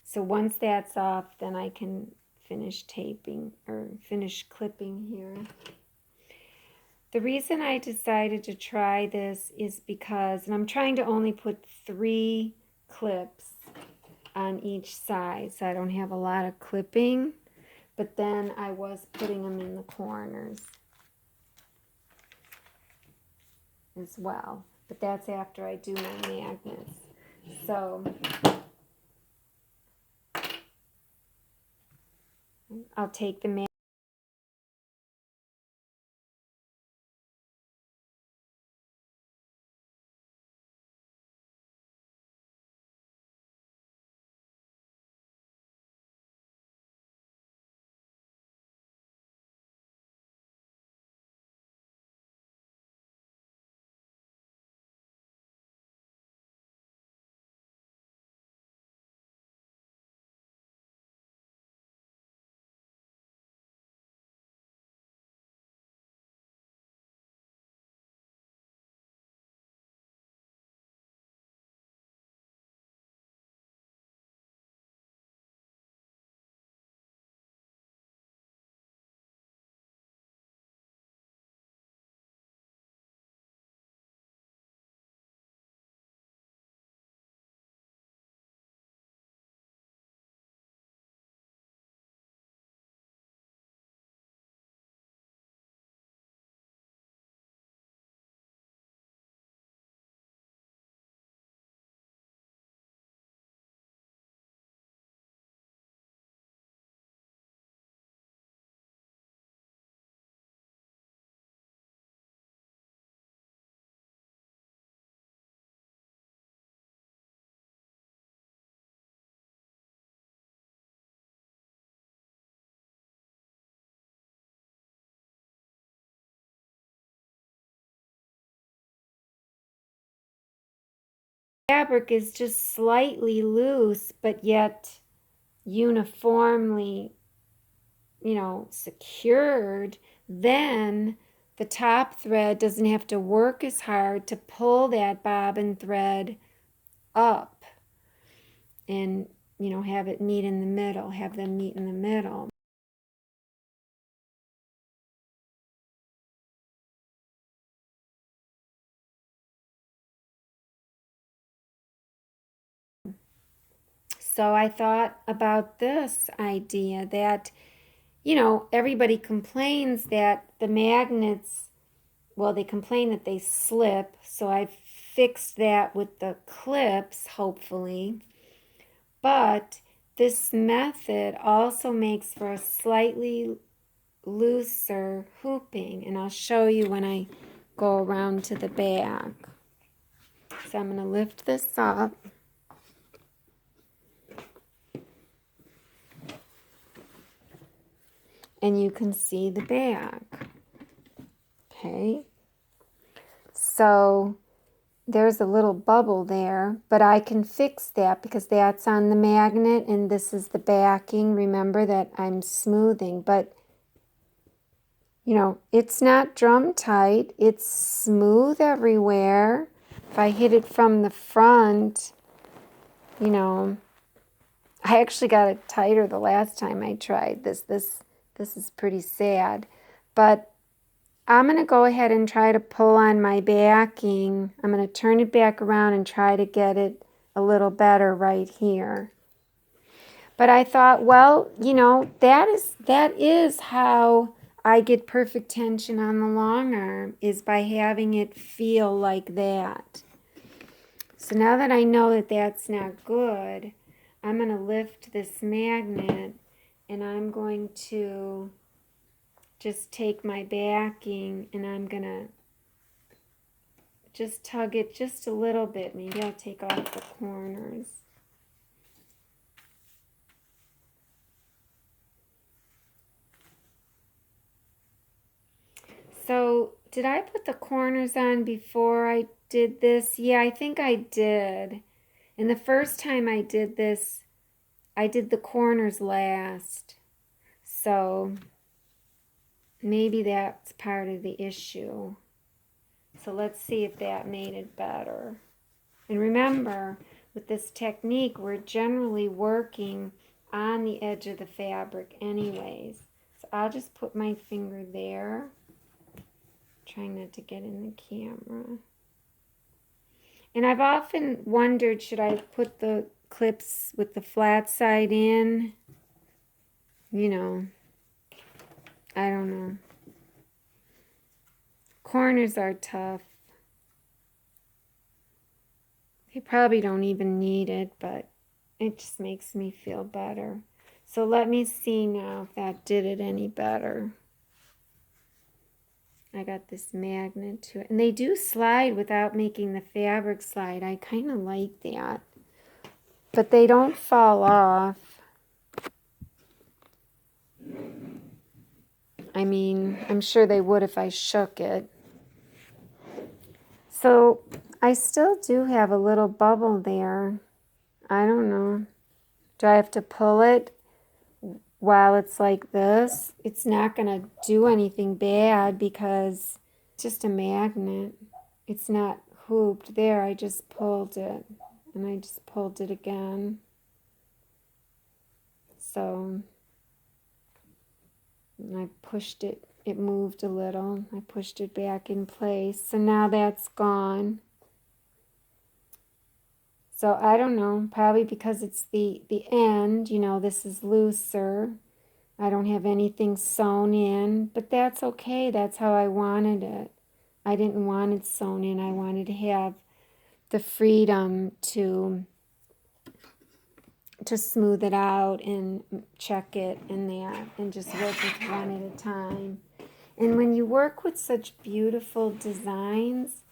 So once that's off, then I can finish taping or finish clipping here. The reason I decided to try this is because, and I'm trying to only put 3 clips on each side, so I don't have a lot of clipping. But then I was putting them in the corners as well. But that's after I do my magnets. So I'll take the magnet. Fabric is just slightly loose, but yet uniformly, secured, then the top thread doesn't have to work as hard to pull that bobbin thread up and, have it meet in the middle, have them meet in the middle. So I thought about this idea that, everybody complains that the magnets, well, they complain that they slip. So I fixed that with the clips, hopefully. But this method also makes for a slightly looser hooping. And I'll show you when I go around to the back. So I'm going to lift this up. And you can see the back. Okay. So there's a little bubble there, but I can fix that because that's on the magnet and this is the backing. Remember that I'm smoothing, but it's not drum tight. It's smooth everywhere. If I hit it from the front, I actually got it tighter the last time I tried this. This is pretty sad, but I'm going to go ahead and try to pull on my backing. I'm going to turn it back around and try to get it a little better right here. But I thought, well, that is how I get perfect tension on the long arm, is by having it feel like that. So now that I know that that's not good, I'm going to lift this magnet and I'm going to just take my backing and I'm going to just tug it just a little bit. Maybe I'll take off the corners. So did I put the corners on before I did this? Yeah, I think I did. And the first time I did this, I did the corners last. So maybe that's part of the issue. So let's see if that made it better. And remember, with this technique, we're generally working on the edge of the fabric anyways. So I'll just put my finger there. Trying not to get in the camera. And I've often wondered, should I put the clips with the flat side in. You know, I don't know. Corners are tough. They probably don't even need it, but it just makes me feel better. So let me see now if that did it any better. I got this magnet to it. And they do slide without making the fabric slide. I kind of like that. But they don't fall off. I mean, I'm sure they would if I shook it. So I still do have a little bubble there. I don't know. Do I have to pull it while it's like this? It's not going to do anything bad because it's just a magnet. It's not hooped there. I just pulled it and I just pulled it again. So I pushed it. It moved a little. I pushed it back in place. So now that's gone. So I don't know, probably because it's the end, you know, this is looser. I don't have anything sewn in, but that's okay. That's how I wanted it. I didn't want it sewn in. I wanted to have the freedom to smooth it out and check it and that and just work with one at a time. And when you work with such beautiful designs,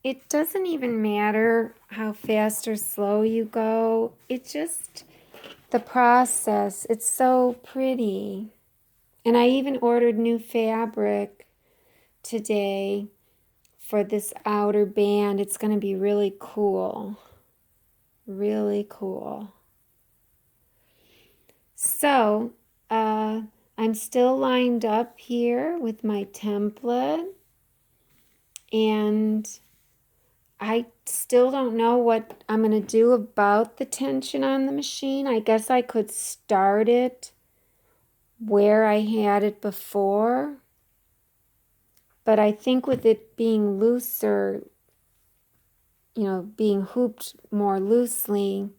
it doesn't even matter how fast or slow you go. It's just the process. It's so pretty. And I even ordered new fabric today for this outer band. It's going to be really cool. Really cool. So, I'm still lined up here with my template. And I still don't know what I'm going to do about the tension on the machine. I guess I could start it where I had it before. But I think with it being looser, you know, being hooped more loosely,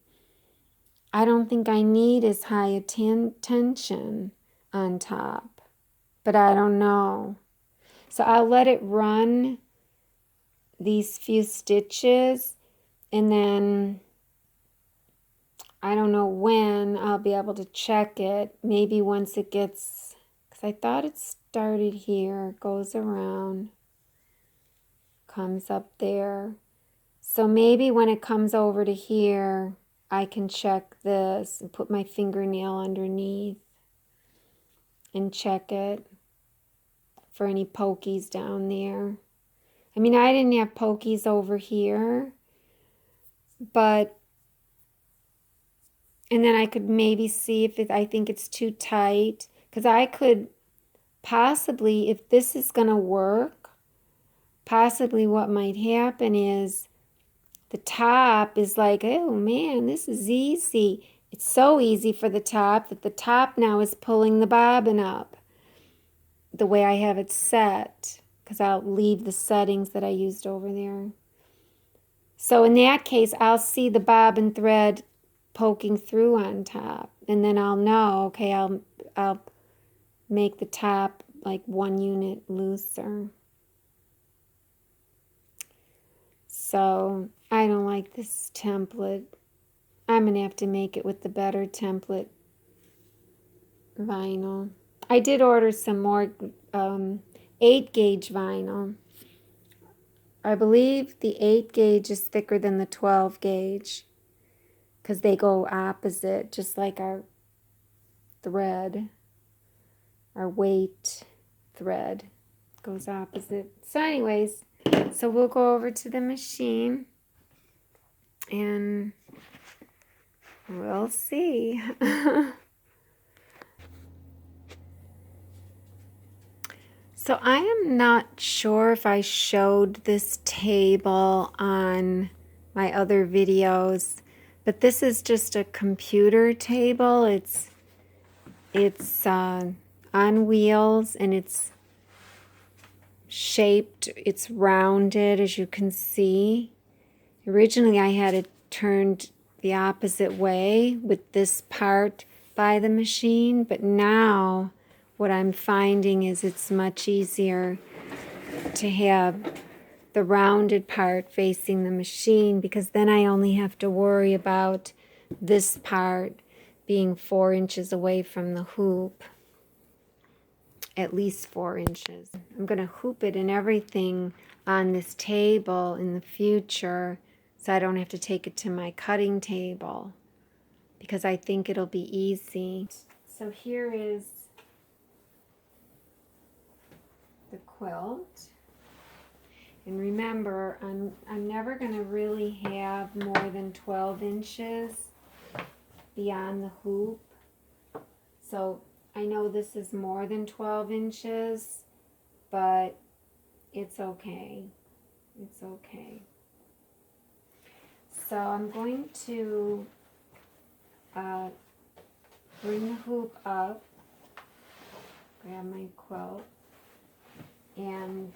I don't think I need as high a tension on top. But I don't know. So I'll let it run these few stitches, and then I don't know when I'll be able to check it. Maybe once it gets, because I thought it started here, goes around, comes up there. So maybe when it comes over to here, I can check this and put my fingernail underneath and check it for any pokies down there. I mean, I didn't have pokies over here, but, and then I could maybe see if I think it's too tight, because I could possibly, if this is going to work, possibly what might happen is the top is like, oh man, this is easy. It's so easy for the top that the top now is pulling the bobbin up the way I have it set, because I'll leave the settings that I used over there. So in that case, I'll see the bobbin thread poking through on top, and then I'll know, okay, I'll make the top like 1 unit looser. So I don't like this template. I'm gonna have to make it with the better template vinyl. I did order some more 8-gauge vinyl. I believe the 8-gauge is thicker than the 12-gauge because they go opposite, just like our thread, our weight thread goes opposite. So anyways, so we'll go over to the machine and we'll see. So I am not sure if I showed this table on my other videos, but this is just a computer table. It's on wheels, and it's shaped, it's rounded, as you can see. Originally I had it turned the opposite way with this part by the machine, but now what I'm finding is it's much easier to have the rounded part facing the machine, because then I only have to worry about this part being 4 inches away from the hoop, at least 4 inches. I'm going to hoop it and everything on this table in the future, so I don't have to take it to my cutting table, because I think it'll be easy. So here is the quilt. And remember, I'm never going to really have more than 12 inches beyond the hoop. So I know this is more than 12 inches, but it's okay. It's okay. So I'm going to bring the hoop up, grab my quilt, and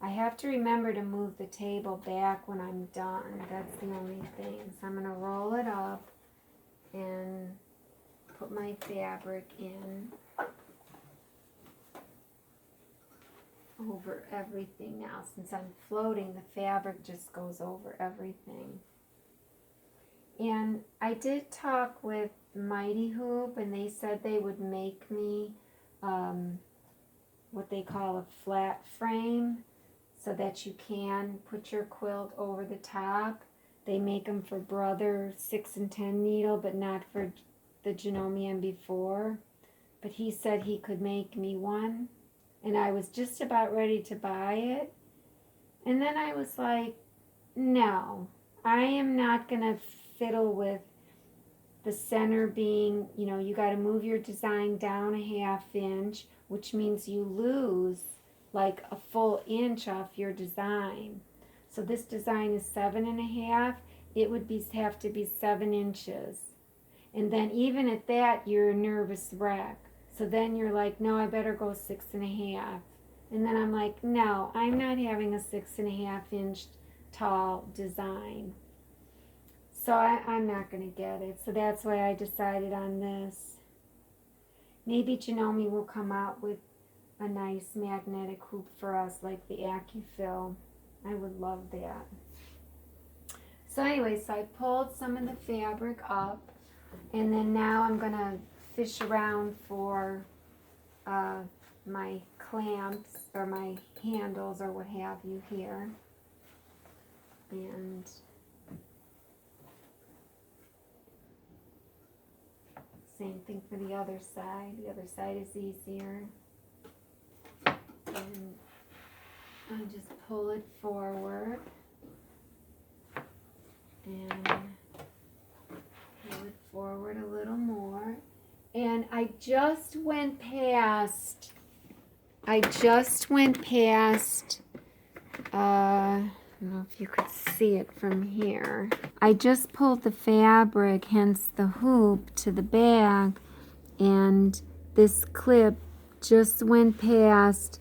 I have to remember to move the table back when I'm done. That's the only thing. So I'm going to roll it up and put my fabric in over everything now. Since I'm floating, the fabric just goes over everything. And I did talk with Mighty Hoop, and they said they would make me what they call a flat frame, so that you can put your quilt over the top. They make them for Brother 6 and 10 needle, but not for the Janome Mb4. But he said he could make me one, and I was just about ready to buy it. And then I was like, no, I am not gonna fiddle with the center being, you know, you gotta move your design down a 1/2 inch, which means you lose like a full inch off your design. So this design is 7 1/2. It would have to be 7 inches. And then even at that, you're a nervous wreck. So then you're like, no, I better go 6 1/2. And then I'm like, no, I'm not having a 6 1/2 inch tall design. So I'm not going to get it. So that's why I decided on this. Maybe Janome will come out with a nice magnetic hoop for us, like the AccuFill. I would love that. So anyway, so I pulled some of the fabric up, and then now I'm going to fish around for my clamps or my handles or what have you here. And same thing for the other side. The other side is easier. And I just pull it forward and pull it forward a little more. And I just went past, I don't know if you could see it from here. I just pulled the fabric, hence the hoop, to the back, and this clip just went past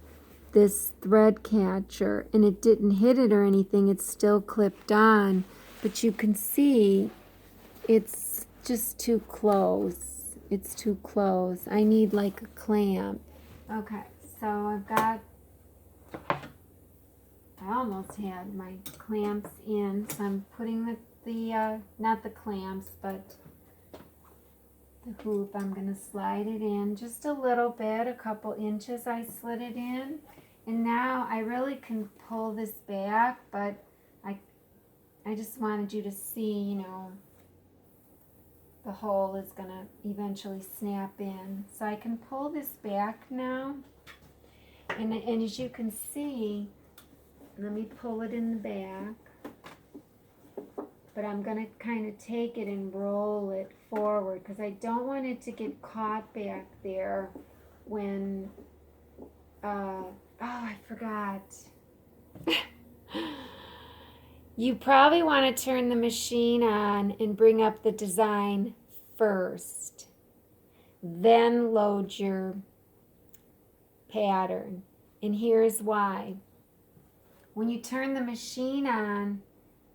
this thread catcher, and it didn't hit it or anything. It's still clipped on, but you can see it's just too close. It's too close. I need like a clamp. Okay, so I've got, I almost had my clamps in, so I'm putting the not the clamps, but the hoop, I'm going to slide it in just a little bit, a couple inches I slid it in. And now I really can pull this back, but I just wanted you to see, you know, the hole is going to eventually snap in. So I can pull this back now. And as you can see, let me pull it in the back. But I'm going to kind of take it and roll it forward, because I don't want it to get caught back there when, oh, I forgot. You probably want to turn the machine on and bring up the design first. Then load your pattern. And here's why. When you turn the machine on,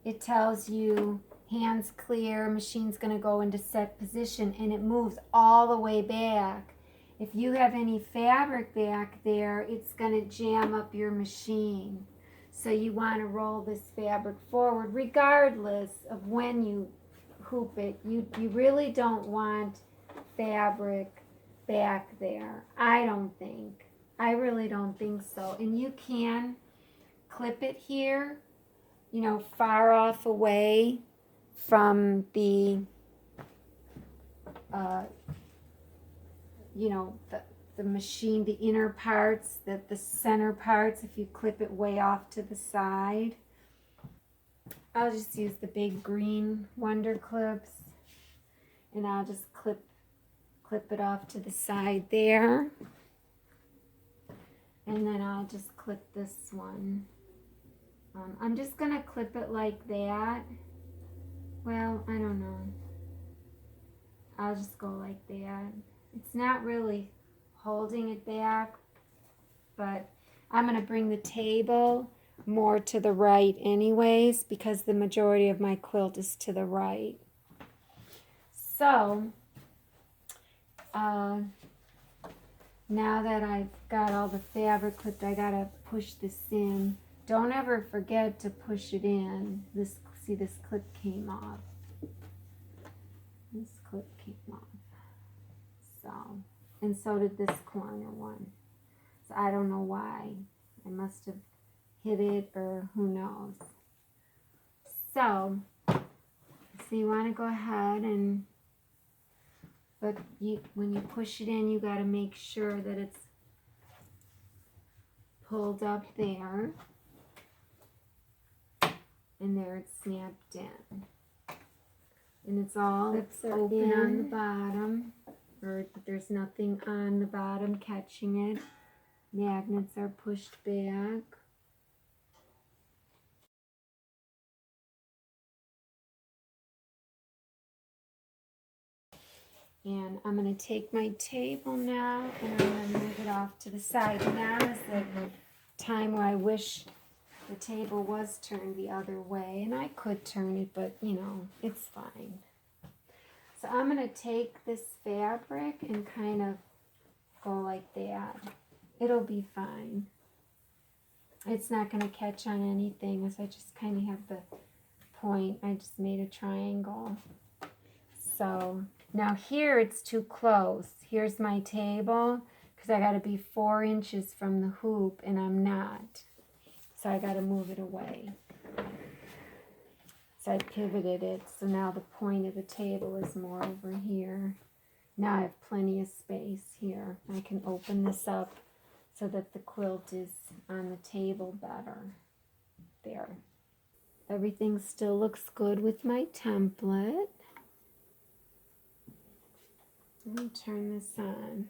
it tells you hands clear, machine's going to go into set position, and it moves all the way back. If you have any fabric back there, it's going to jam up your machine. So you want to roll this fabric forward regardless of when you hoop it. You really don't want fabric back there. I don't think. I really don't think so. And you can clip it here, you know, far off away from the, you know, the machine, the inner parts, the center parts, if you clip it way off to the side. I'll just use the big green Wonder Clips, and I'll just clip it off to the side there. And then I'll just clip this one. I'm just going to clip it like that. Well, I don't know. I'll just go like that. It's not really holding it back, but I'm going to bring the table more to the right anyways, because the majority of my quilt is to the right. So, now that I've got all the fabric clipped, I gotta push this in. Don't ever forget to push it in. See, this clip came off. This clip came off. So, and so did this corner one. So I don't know why. I must have hit it, or who knows. So you want to go ahead and, but when you push it in, you got to make sure that it's pulled up there, and there it's snapped in, and it's all open on the bottom, or there's nothing on the bottom catching it. Magnets are pushed back. And I'm going to take my table now, and I'm going to move it off to the side. Now is the time where I wish the table was turned the other way. And I could turn it, but, you know, it's fine. So I'm going to take this fabric and kind of go like that. It'll be fine. It's not going to catch on anything, as I just kind of have the point. I just made a triangle. So now here it's too close. Here's my table, because I got to be 4 inches from the hoop, and I'm not. So I got to move it away. So I pivoted it, so now the point of the table is more over here. Now I have plenty of space here. I can open this up so that the quilt is on the table better. There. Everything still looks good with my template. Let me turn this on.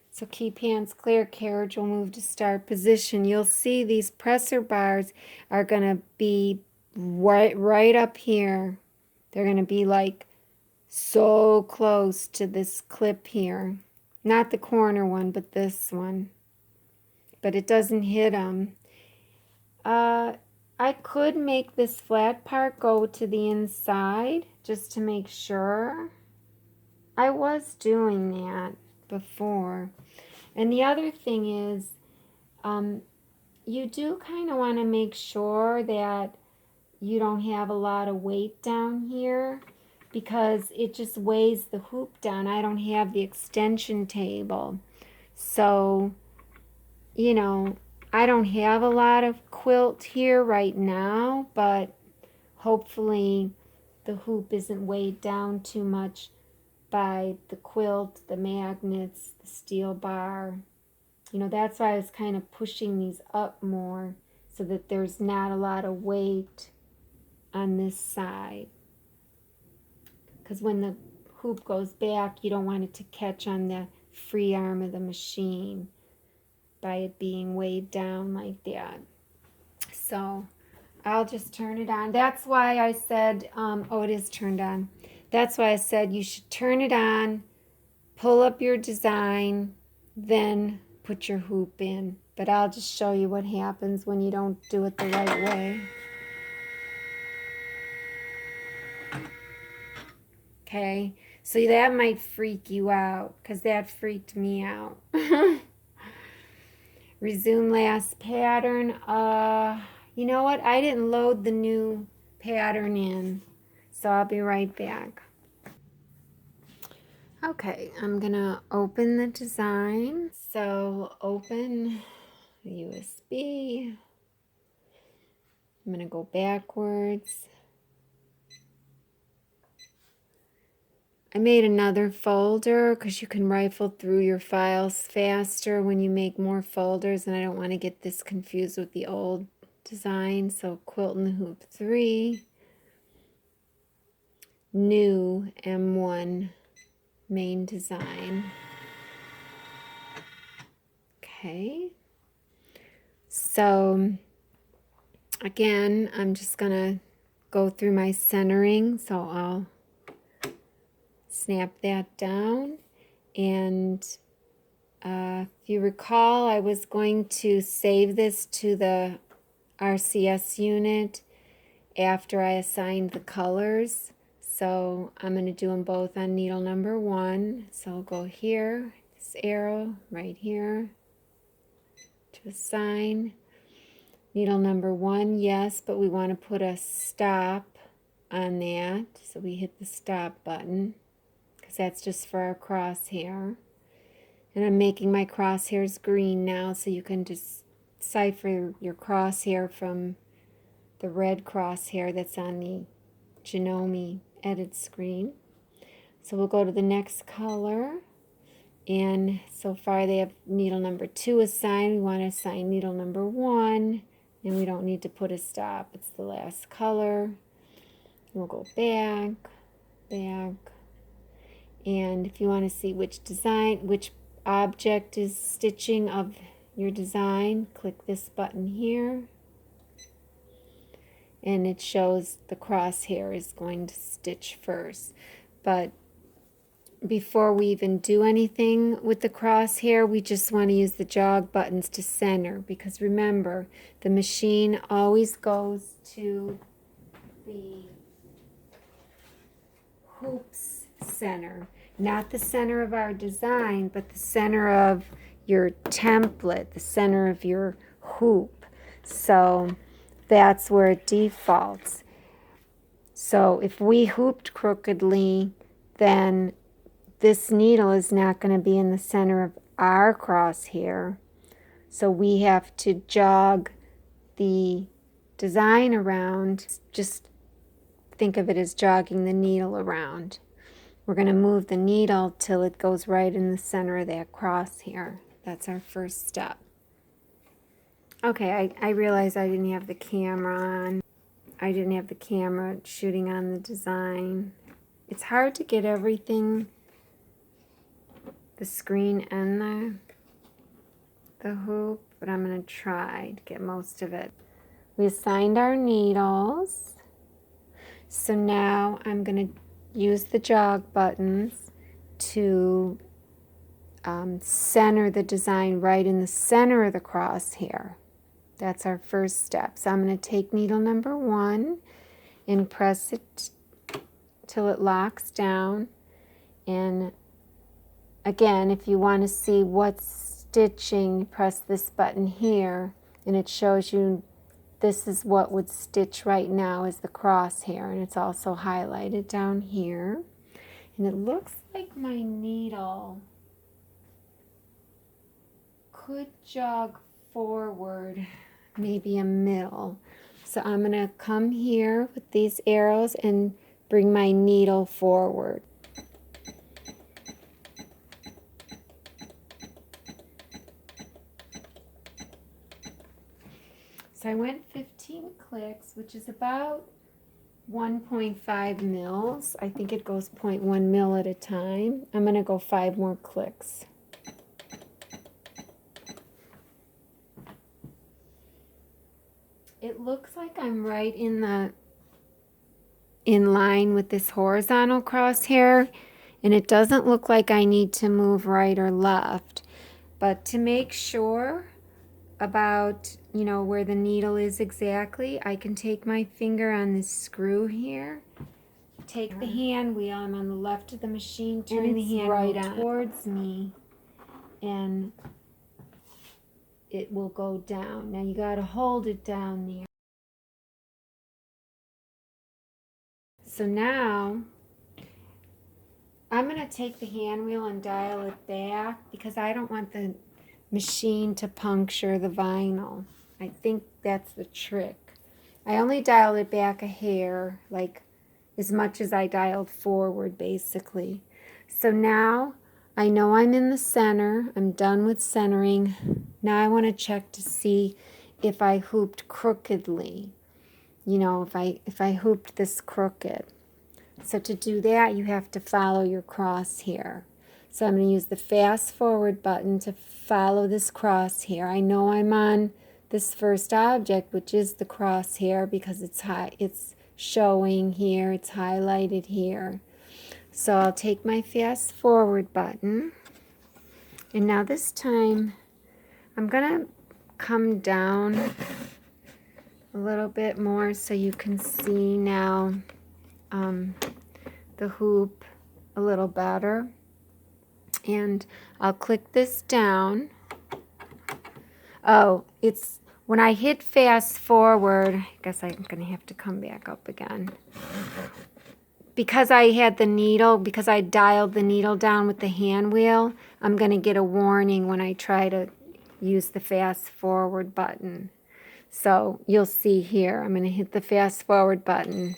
So keep hands clear. Carriage will move to start position. You'll see these presser bars are going to be right up here. They're going to be like so close to this clip here. Not the corner one, but this one. But it doesn't hit them. I could make this flat part go to the inside just to make sure. I was doing that before. And the other thing is, you do kind of want to make sure that you don't have a lot of weight down here, because it just weighs the hoop down. I don't have the extension table. So, you know, I don't have a lot of quilt here right now, but hopefully the hoop isn't weighed down too much by the quilt, the magnets, the steel bar. You know, that's why I was kind of pushing these up more, so that there's not a lot of weight on this side. Because when the hoop goes back, you don't want it to catch on the free arm of the machine by it being weighed down like that. So I'll just turn it on. That's why I said, oh, it is turned on. That's why I said you should turn it on, pull up your design, then put your hoop in. But I'll just show you what happens when you don't do it the right way. Okay, so that might freak you out, because that freaked me out. Resume last pattern. You know what? I didn't load the new pattern in, so I'll be right back. Okay, I'm gonna open the design. So open the USB. I'm gonna go backwards. I made another folder because you can rifle through your files faster when you make more folders, and I don't want to get this confused with the old design. So Quilt and the Hoop 3, new M1 main design. Okay, so again, I'm just gonna go through my centering, so I'll snap that down. And if you recall, I was going to save this to the RCS unit after I assigned the colors. So I'm going to do them both on needle number 1. So I'll go here, this arrow right here to assign. Needle number 1, yes, but we want to put a stop on that. So we hit the stop button, because that's just for our crosshair. And I'm making my crosshairs green now, so you can just decipher your crosshair from the red crosshair that's on the Janome edit screen. So we'll go to the next color. And so far they have needle number 2 assigned. We want to assign needle number 1. And we don't need to put a stop. It's the last color. We'll go back, back. And if you want to see which object is stitching of your design, click this button here. And it shows the crosshair is going to stitch first. But before we even do anything with the crosshair, we just want to use the jog buttons to center, because remember, the machine always goes to the hoops center, not the center of our design, but the center of your template, the center of your hoop. So that's where it defaults. So if we hooped crookedly, then this needle is not going to be in the center of our crosshair. So we have to jog the design around. Just think of it as jogging the needle around. We're going to move the needle till it goes right in the center of that crosshair. That's our first step. Okay, I realized I didn't have the camera on. I didn't have the camera shooting on the design. It's hard to get everything, the screen and the hoop, but I'm going to try to get most of it. We assigned our needles. So now I'm going to use the jog buttons to center the design right in the center of the crosshair. That's our first step. So I'm going to take needle number 1 and press it till it locks down. And again, if you want to see what's stitching, press this button here, and it shows you this is what would stitch right now is the crosshair, and it's also highlighted down here. And it looks like my needle could jog forward, maybe a middle. So I'm going to come here with these arrows and bring my needle forward. So I went 15 clicks, which is about 1.5 mils. I think it goes 0.1 mil at a time. I'm going to go 5 more clicks. It looks like I'm right in line with this horizontal crosshair, and it doesn't look like I need to move right or left. But to make sure about, you know, where the needle is exactly, I can take my finger on this screw here, take the hand wheel, I'm on the left of the machine, turn the hand right towards me, and it will go down. Now you got to hold it down there. So now I'm going to take the hand wheel and dial it back because I don't want the machine to puncture the vinyl. I think that's the trick. I only dialed it back a hair, like as much as I dialed forward basically. So now I know I'm in the center. I'm done with centering. Now I want to check to see if I hooped crookedly. You know, if I hooped this crooked. So to do that, you have to follow your crosshair. So I'm going to use the fast forward button to follow this crosshair. I know I'm on this first object, which is the crosshair, because it's showing here, it's highlighted here. So I'll take my fast forward button, and now this time I'm going to come down a little bit more so you can see now the hoop a little better. And I'll click this down. Oh, it's when I hit fast forward, I guess I'm going to have to come back up again. Because I had the needle, because I dialed the needle down with the hand wheel, I'm going to get a warning when I try to use the fast forward button. So you'll see here, I'm going to hit the fast forward button.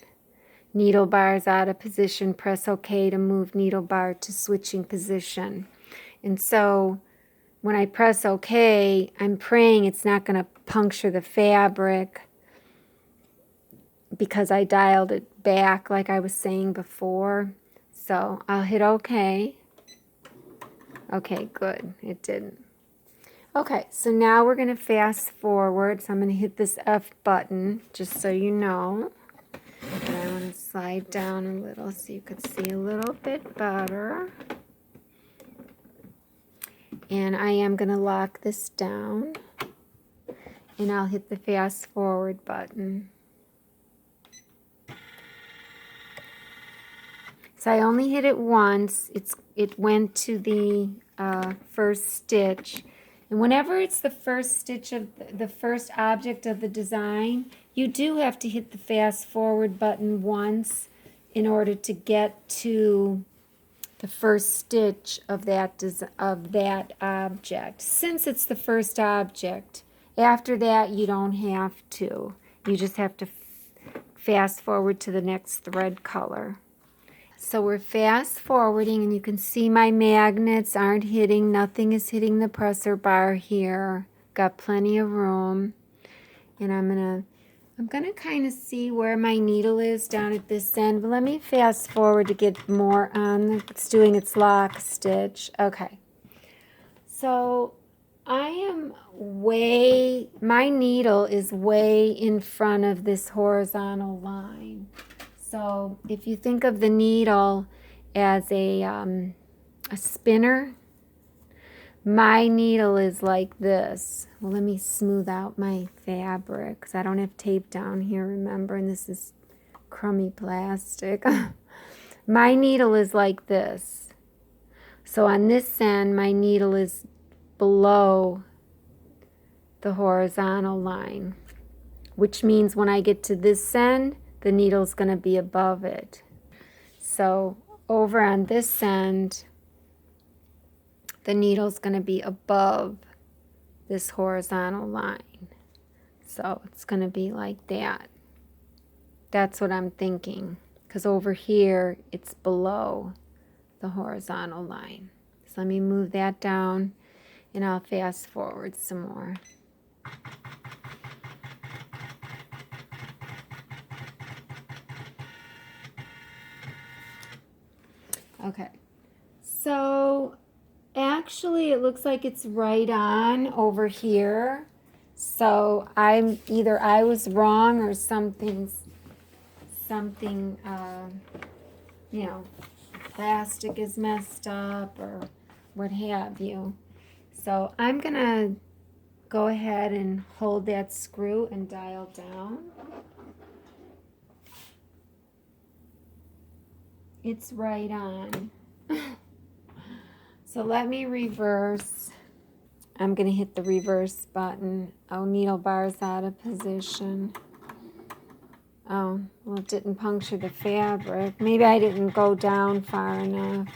Needle bar is out of position. Press OK to move needle bar to switching position. And so when I press OK, I'm praying it's not going to puncture the fabric because I dialed it back like I was saying before. So I'll hit OK. Okay, good. It didn't. Okay, so now we're going to fast forward. So I'm going to hit this F button just so you know. And I want to slide down a little so you could see a little bit better. And I am going to lock this down. And I'll hit the fast forward button. So I only hit it once. It went to the first stitch. And whenever it's the first stitch of the first object of the design, you do have to hit the fast forward button once in order to get to the first stitch of that object. Since it's the first object, after that you don't have to. You just have to fast forward to the next thread color. So we're fast forwarding, and you can see my magnets aren't hitting. Nothing is hitting the presser bar here. Got plenty of room. And I'm gonna kind of see where my needle is down at this end. But let me fast forward to get more on. It's doing its lock stitch. Okay. So my needle is way in front of this horizontal line. So if you think of the needle as a spinner, my needle is like this. Well, let me smooth out my fabric because I don't have tape down here, remember, and this is crummy plastic. My needle is like this. So on this end, my needle is below the horizontal line, which means when I get to this end, the needle's going to be above it. So over on this end, the needle's going to be above this horizontal line. So it's going to be like that. That's what I'm thinking, because over here it's below the horizontal line. So let me move that down and I'll fast forward some more. Okay, so actually it looks like it's right on over here. So either I was wrong or something, you know, plastic is messed up or what have you. So So I'm gonna go ahead and hold that screw and dial down. It's right on. So let me reverse. I'm gonna hit the reverse button. Oh, needle bar's out of position. Oh, well, it didn't puncture the fabric. Maybe I didn't go down far enough.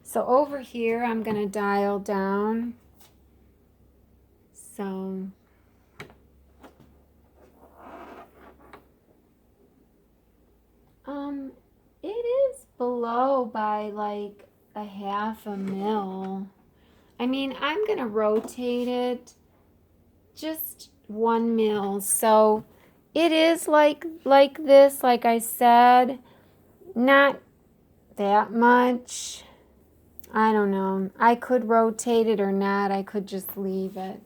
So over here, I'm going to dial down. So it is below by like a 1/2 mil. I mean, I'm going to rotate it just 1 mil. So it is like this, like I said, not that much. I don't know. I could rotate it or not. I could just leave it.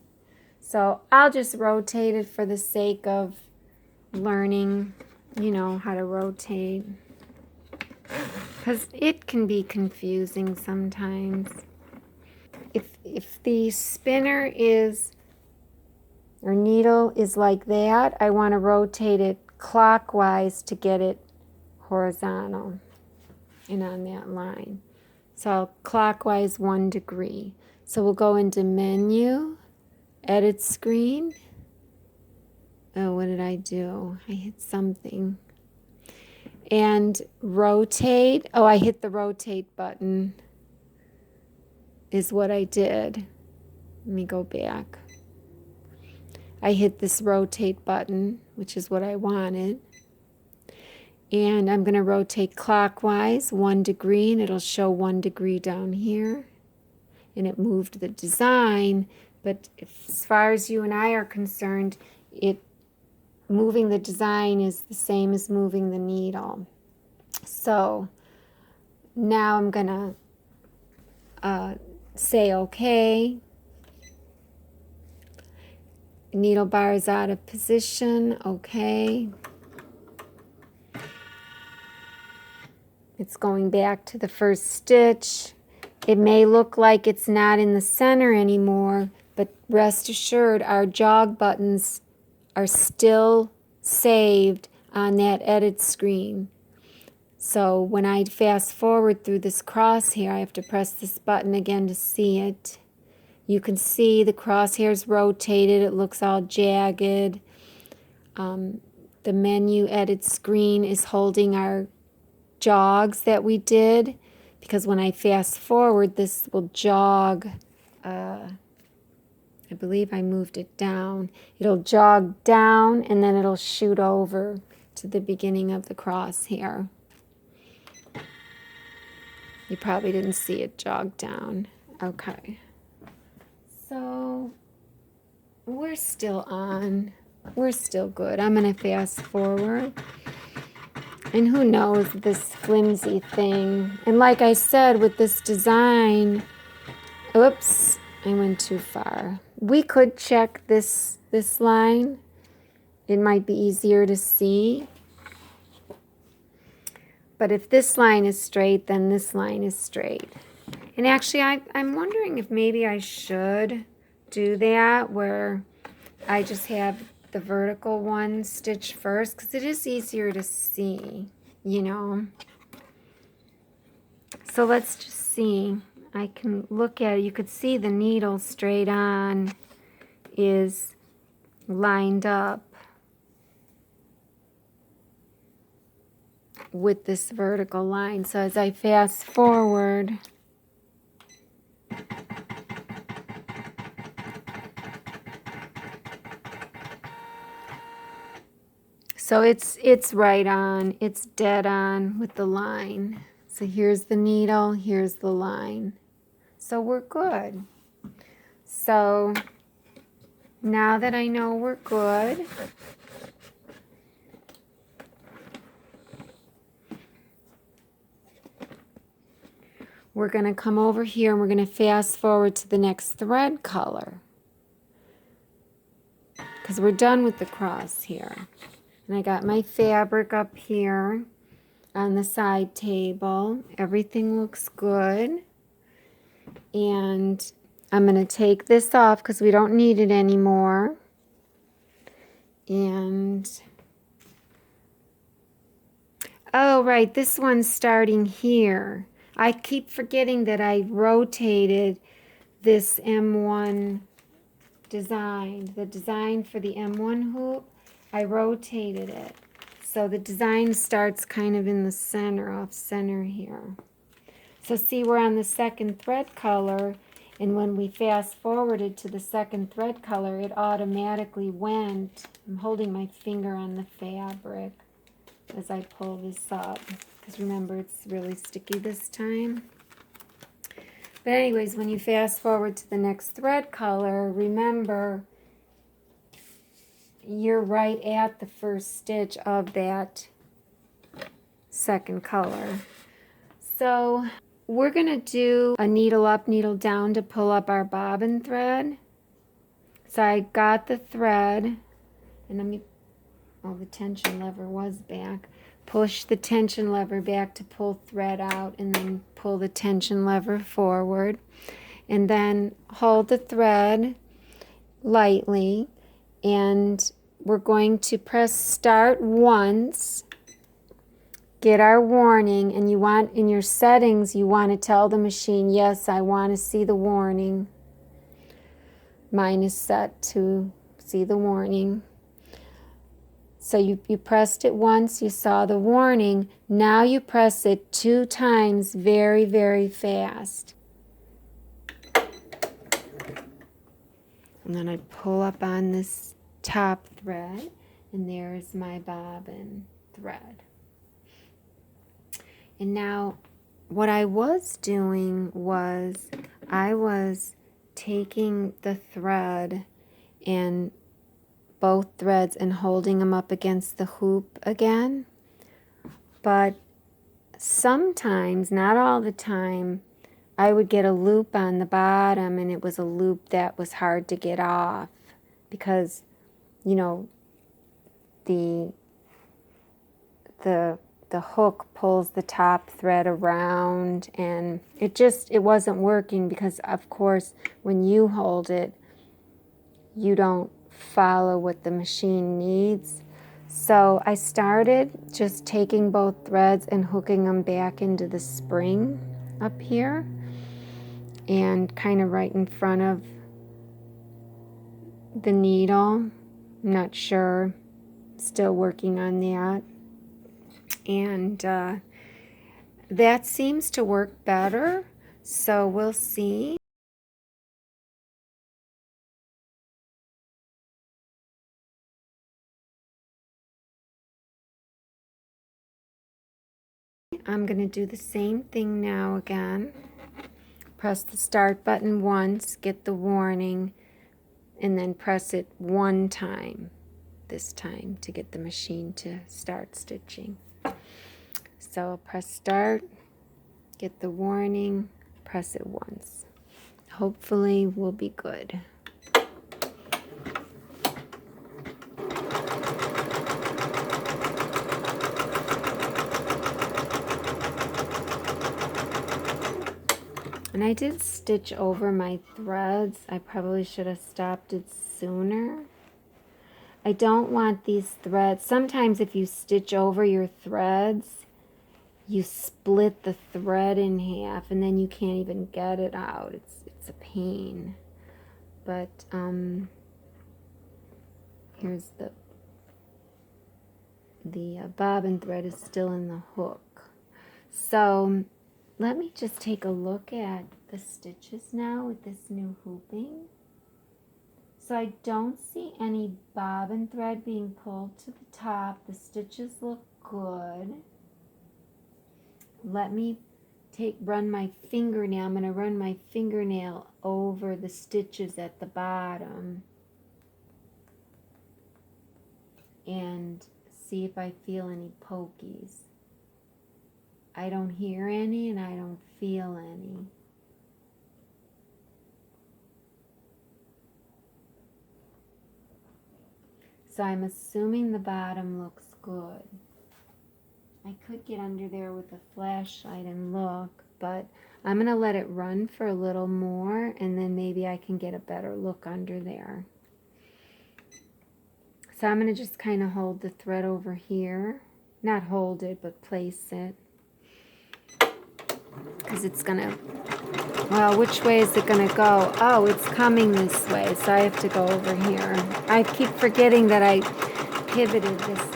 So I'll just rotate it for the sake of learning, you know, how to rotate. Because it can be confusing sometimes. If the spinner is, or needle is like that, I want to rotate it clockwise to get it horizontal and on that line. So clockwise 1 degree. So we'll go into menu, edit screen. Oh, what did I do? I hit something. And rotate. Oh, I hit the rotate button is what I did. Let me go back. I hit this rotate button, which is what I wanted. And I'm going to rotate clockwise 1 degree, and it'll show 1 degree down here. And it moved the design, but as far as you and I are concerned, moving the design is the same as moving the needle. So now I'm going to say OK. Needle bar is out of position. OK. It's going back to the first stitch. It may look like it's not in the center anymore, but rest assured our jog buttons are still saved on that edit screen. So when I fast forward through this crosshair, I have to press this button again to see it. You can see the crosshairs rotated. It looks all jagged. The menu edit screen is holding our jogs that we did, because when I fast forward, this will jog. I believe I moved it down. It'll jog down and then it'll shoot over to the beginning of the crosshair. You probably didn't see it jog down. Okay. So we're still on. We're still good. I'm going to fast forward. And who knows, this flimsy thing. And like I said, with this design, oops, I went too far. We could check this line. It might be easier to see. But if this line is straight, then this line is straight. And actually, I'm wondering if maybe I should do that, where I just have the vertical one stitched first, because it is easier to see, you know. So let's just see. I can look at it. You could see the needle straight on is lined up with this vertical line. So as I fast forward, so it's right on. It's dead on with the line. So here's the needle, here's the line. So we're good. So now that I know we're good, we're going to come over here and we're going to fast forward to the next thread color, because we're done with the cross here. And I got my fabric up here. on the side table. Everything looks good. And I'm going to take this off because we don't need it anymore. And, oh, right, this one's starting here. I keep forgetting that I rotated this M1 design. The design for the M1 hoop, I rotated it. So the design starts kind of in the center, off center here. So see, we're on the second thread color, and when we fast forwarded to the second thread color, it automatically went. I'm holding my finger on the fabric as I pull this up, because remember, it's really sticky this time. But anyways, when you fast forward to the next thread color, remember, you're right at the first stitch of that second color. So we're going to do a needle up, needle down to pull up our bobbin thread. So I got the thread, and let me, oh, the tension lever was back. Push the tension lever back to pull thread out, and then pull the tension lever forward. And then hold the thread lightly, and we're going to press start once, get our warning, and you want, in your settings, you want to tell the machine, yes, I want to see the warning. Mine is set to see the warning. So you pressed it once, you saw the warning. Now you press it 2 times very, very fast. And then I pull up on this top thread, and there's my bobbin thread. And now what I was doing was I was taking the thread and both threads and holding them up against the hoop again. But sometimes, not all the time, I would get a loop on the bottom, and it was a loop that was hard to get off because, you know, the hook pulls the top thread around, and it wasn't working because, of course, when you hold it, you don't follow what the machine needs. So I started just taking both threads and hooking them back into the spring up here, and kind of right in front of the needle. I'm not sure, still working on that. And that seems to work better, so we'll see. I'm going to do the same thing now again. Press the start button once, get the warning, and then press it 1 time this time to get the machine to start stitching. So I'll press start, get the warning, press it once. Hopefully we'll be good. And I did stitch over my threads. I probably should have stopped it sooner. I don't want these threads. Sometimes if you stitch over your threads, you split the thread in half, and then you can't even get it out. It's a pain. But here's the bobbin thread is still in the hook. So let me just take a look at the stitches now with this new hooping. So I don't see any bobbin thread being pulled to the top. The stitches look good. Let me run my fingernail. I'm going to run my fingernail over the stitches at the bottom and see if I feel any pokies. I don't hear any, and I don't feel any. So I'm assuming the bottom looks good. I could get under there with a flashlight and look, but I'm going to let it run for a little more, and then maybe I can get a better look under there. So I'm going to just kind of hold the thread over here. Not hold it, but place it. Because it's going to, well, which way is it going to go? Oh, it's coming this way, so I have to go over here. I keep forgetting that I pivoted this design.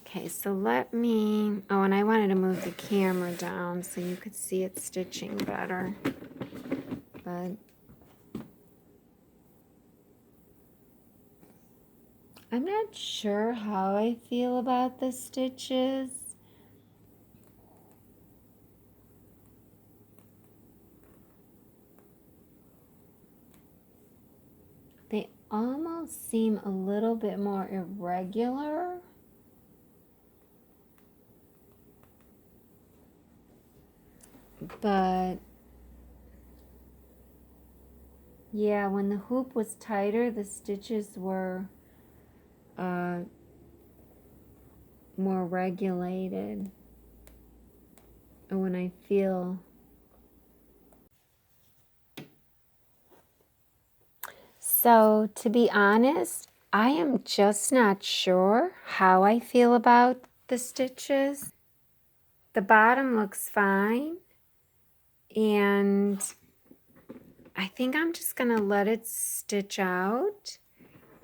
Okay, so let me, oh, and I wanted to move the camera down so you could see it stitching better. But I'm not sure how I feel about the stitches. They almost seem a little bit more irregular. But yeah, when the hoop was tighter, the stitches were more regulated. And when I feel, so to be honest, I am just not sure how I feel about the stitches. The bottom looks fine, and I think I'm just gonna let it stitch out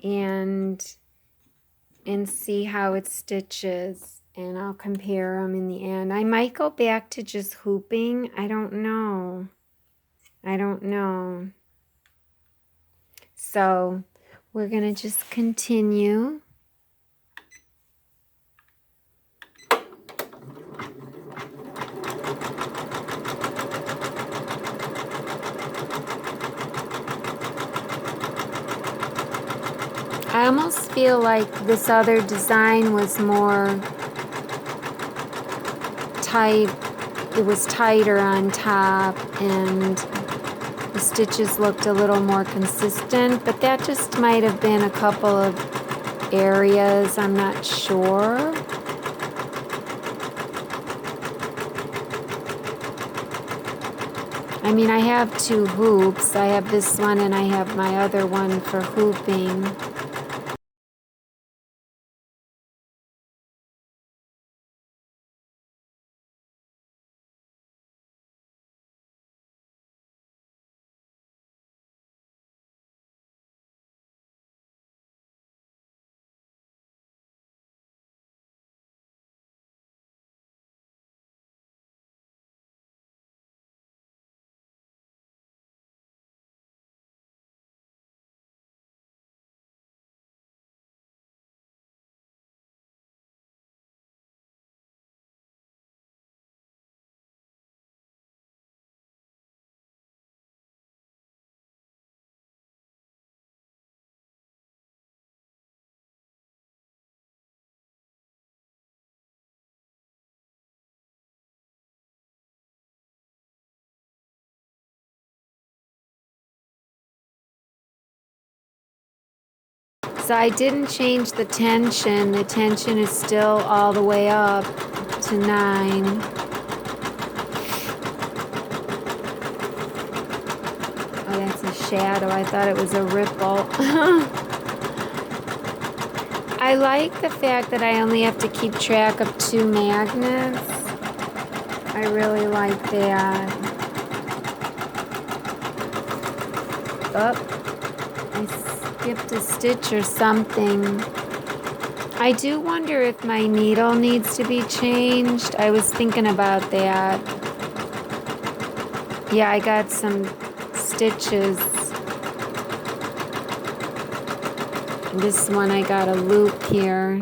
and see how it stitches, and I'll compare them in the end. I might go back to just hooping. I don't know. I don't know. So we're gonna just continue. I almost feel like this other design was more tight. It was tighter on top, and the stitches looked a little more consistent, but that just might have been a couple of areas. I'm not sure. I mean, I have two hoops. I have this one and I have my other one for hooping. So I didn't change the tension. The tension is still all the way up to 9. Oh, that's a shadow. I thought it was a ripple. I like the fact that I only have to keep track of 2 magnets. I really like that. Oh, I skipped a stitch or something. I do wonder if my needle needs to be changed. I was thinking about that. Yeah, I got some stitches. This one I got a loop here.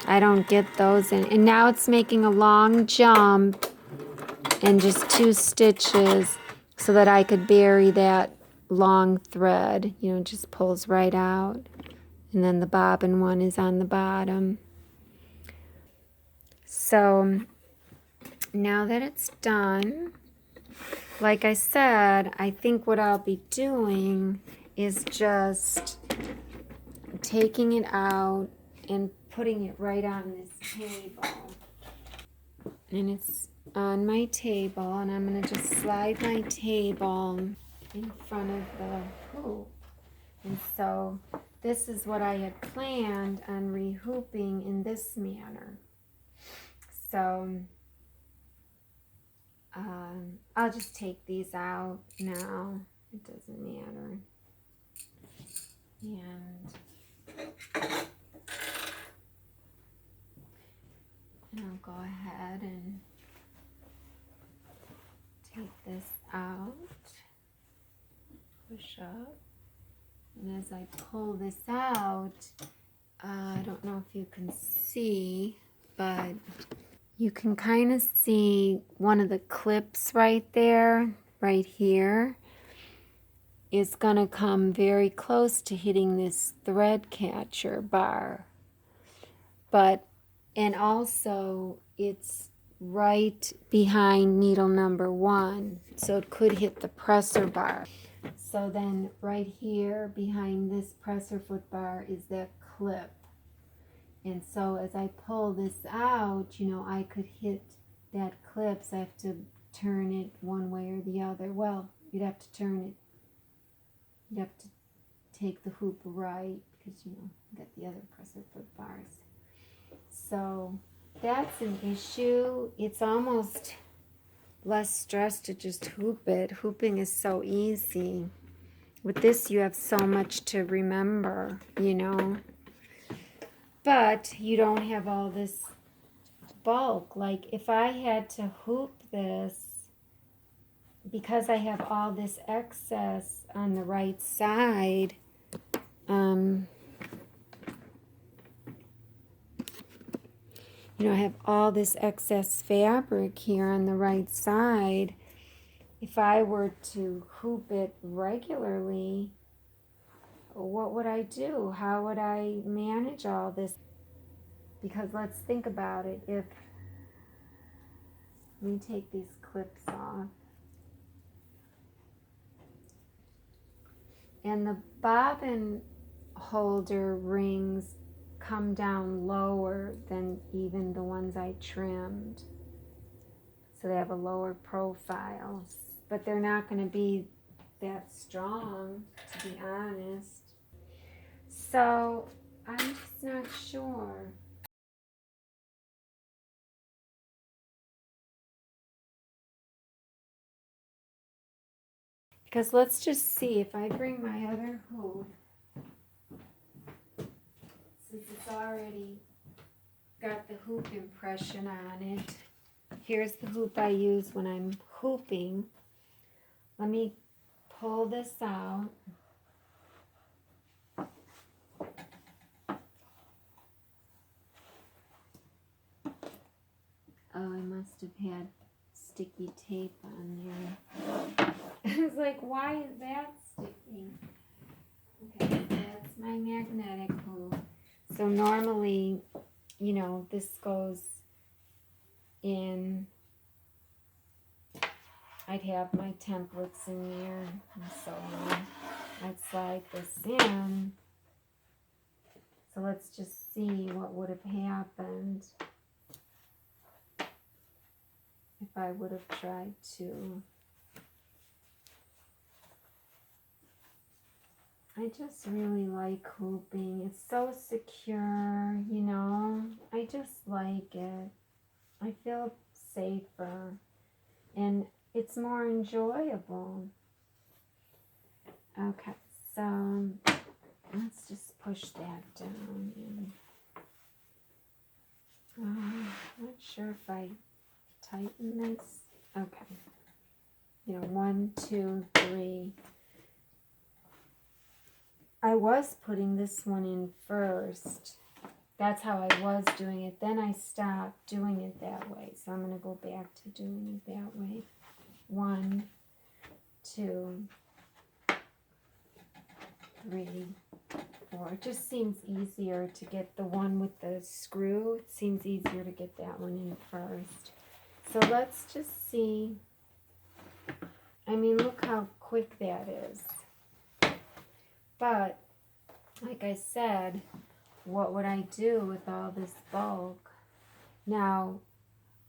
I don't get those in. And now it's making a long jump and just 2 stitches so that I could bury that long thread. You know, it just pulls right out. And then the bobbin one is on the bottom. So now that it's done, like I said, I think what I'll be doing is just taking it out and putting it right on this table. And it's on my table, and I'm going to just slide my table in front of the hoop. And so this is what I had planned on rehooping in this manner. So I'll just take these out now. It doesn't matter. And I'll go ahead and take this out, push up, and as I pull this out, I don't know if you can see, but you can kind of see one of the clips right there, right here, is going to come very close to hitting this thread catcher bar. And also it's right behind needle number 1, so it could hit the presser bar. So then right here behind this presser foot bar is that clip. And so as I pull this out, you know, I could hit that clip, so I have to turn it one way or the other. Well, you'd have to turn it. You'd have to take the hoop right, because, you know, you got the other presser foot bars. So that's an issue. It's almost less stress to just hoop it. Hooping is so easy. With this, you have so much to remember, you know. But you don't have all this bulk. Like if I had to hoop this, because I have all this excess on the right side, you know, I have all this excess fabric here on the right side. If I were to hoop it regularly, what would I do? How would I manage all this? Because let's think about it. Let me take these clips off. And the bobbin holder rings come down lower than even the ones I trimmed. So they have a lower profile, but they're not going to be that strong, to be honest. So I'm just not sure. Because let's just see, if I bring my other hoop, since it's already got the hoop impression on it, here's the hoop I use when I'm hooping. Let me pull this out. Oh, I must have had sticky tape on there. I was like, why is that sticking? Okay, that's my magnetic hoop. So normally, you know, this goes in. I'd have my templates in there and so on. I'd slide this in. So let's just see what would have happened if I would have tried to. I just really like hooping. It's so secure, you know. I just like it. I feel safer and it's more enjoyable. Okay, so Let's just push that down. And, not sure if I tighten this. Okay. You know, 1, 2, 3. I was putting this one in first. That's how I was doing it. Then I stopped doing it that way. So I'm going to go back to doing it that way. 1, 2, 3, 4. It just seems easier to get the one with the screw. It seems easier to get that one in first. So let's just see. I mean, look how quick that is. But, like I said, what would I do with all this bulk? Now,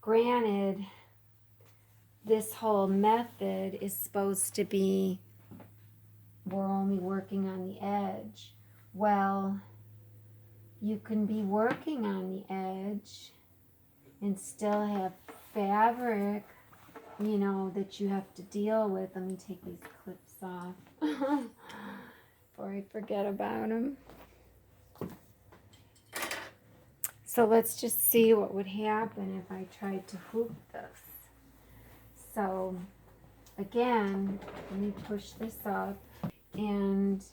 granted, this whole method is supposed to be, we're only working on the edge. Well, you can be working on the edge and still have fabric, you know, that you have to deal with. Let me take these clips off before I forget about them. So let's just see what would happen if I tried to hoop this. So again, let me push this up, and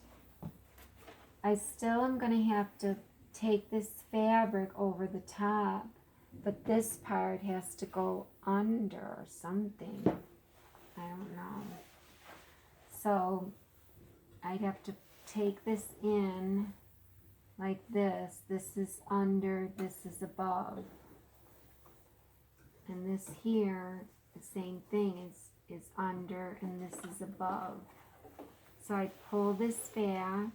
I still am going to have to take this fabric over the top, but this part has to go under or something. I don't know. So I'd have to take this in like this. This is under, this is above. And this here, the same thing, is under, and this is above. So I pull this back.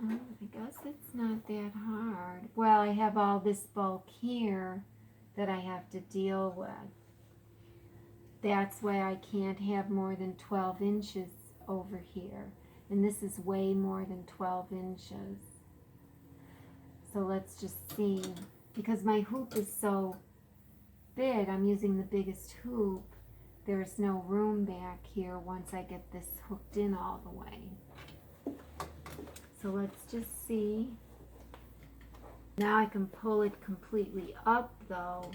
I guess it's not that hard. Well, I have all this bulk here that I have to deal with. That's why I can't have more than 12 inches over here. And this is way more than 12 inches. So let's just see. Because my hoop is so big, I'm using the biggest hoop. There's no room back here once I get this hooked in all the way. So let's just see. Now I can pull it completely up though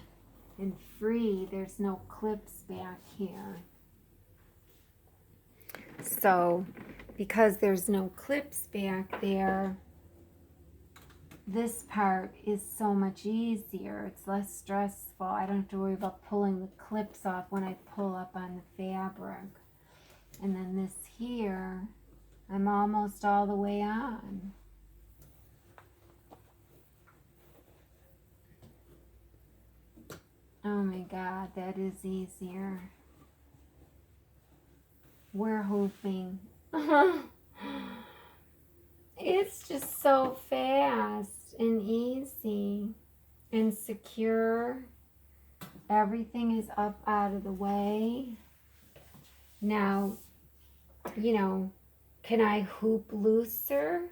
and free. There's no clips back here. So because there's no clips back there, this part is so much easier. It's less stressful. I don't have to worry about pulling the clips off when I pull up on the fabric. And then this here, I'm almost all the way on. Oh my God, that is easier. We're hooping. It's just so fast and easy and secure. Everything is up out of the way. Now, you know, can I hoop looser?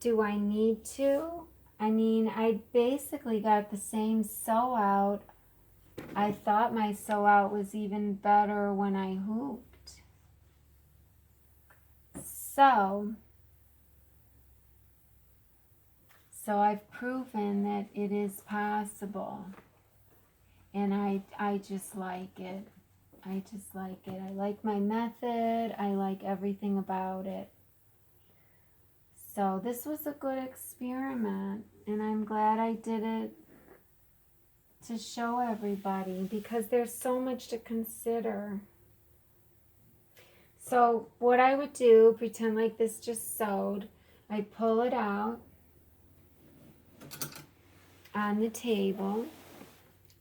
Do I need to? I mean, I basically got the same sew out. I thought my sew out was even better when I hooped. So I've proven that it is possible. And I just like it. I just like it. I like my method. I like everything about it. So this was a good experiment, and I'm glad I did it to show everybody because there's so much to consider. So what I would do, pretend like this just sewed. I'd pull it out on the table.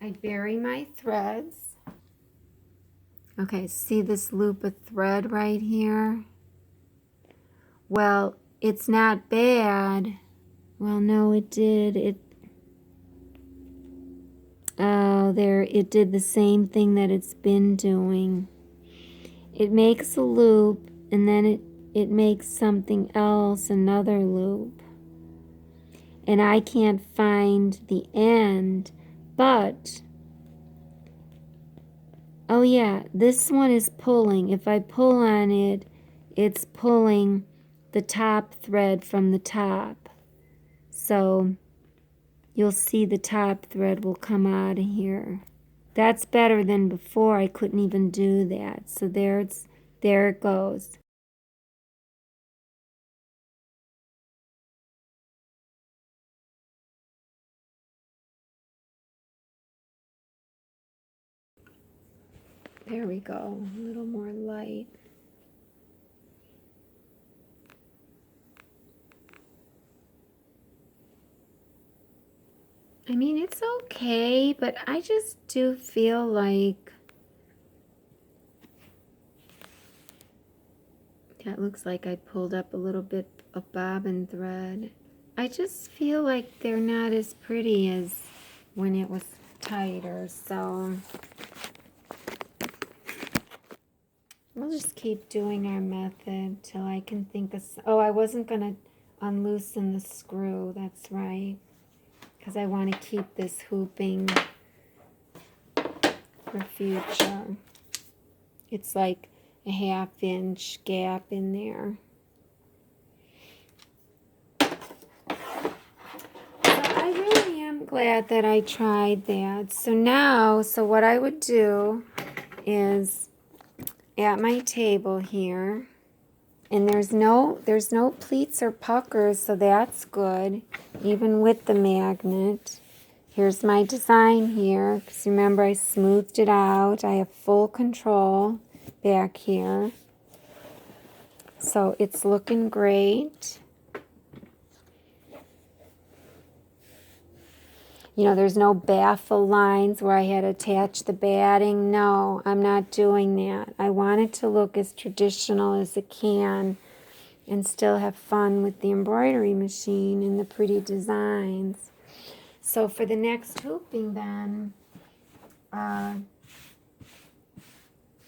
I'd bury my threads. Okay, see this loop of thread right here? Well, it's not bad. Well, no, it did. It did the same thing that it's been doing. It makes a loop, and then it makes something else, another loop. And I can't find the end, but Oh yeah, this one is pulling. If I pull on it, it's pulling the top thread from the top. So you'll see the top thread will come out of here. That's better than before. I couldn't even do that. So there it goes. There we go. A little more light. I mean, it's okay, but I just do feel like that looks like I pulled up a little bit of bobbin thread. I just feel like they're not as pretty as when it was tighter, so we'll just keep doing our method till I can think of... Oh, I wasn't going to unloosen the screw, that's right, because I want to keep this hooping for future. It's like a 1/2 inch gap in there. I'm glad that I tried that. So now, what I would do is at my table here, and there's no pleats or puckers, so that's good, even with the magnet. Here's my design here, because remember I smoothed it out. I have full control back here. So it's looking great. You know, there's no baffle lines where I had to attach the batting. No, I'm not doing that. I want it to look as traditional as it can and still have fun with the embroidery machine and the pretty designs. So for the next hooping then,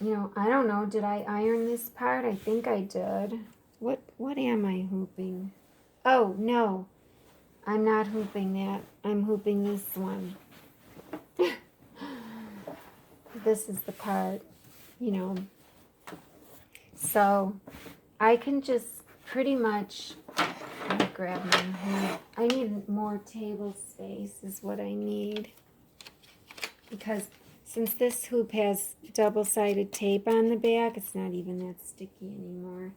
you know, I don't know, did I iron this part? I think I did. What am I hooping? Oh, no. I'm not hooping that. I'm hooping this one. This is the part, you know. So I can just pretty much, let me grab my hoop. I need more table space is what I need. Because since this hoop has double-sided tape on the back, it's not even that sticky anymore.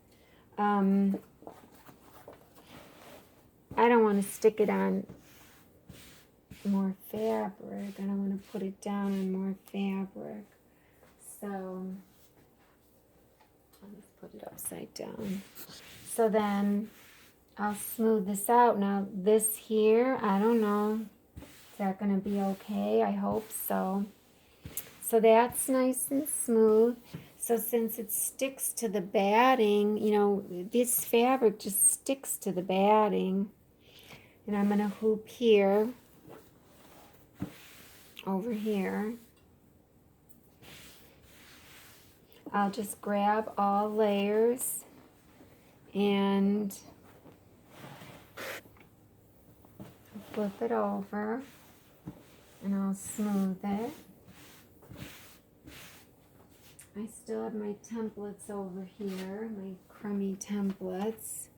I don't want to stick it on more fabric. I don't want to put it down on more fabric. So I'll just put it upside down. So then I'll smooth this out. Now this here, I don't know. Is that going to be okay? I hope so. So that's nice and smooth. So since it sticks to the batting, you know, this fabric just sticks to the batting. And I'm going to hoop here, over here. I'll just grab all layers and flip it over, and I'll smooth it. I still have my templates over here, my crummy templates.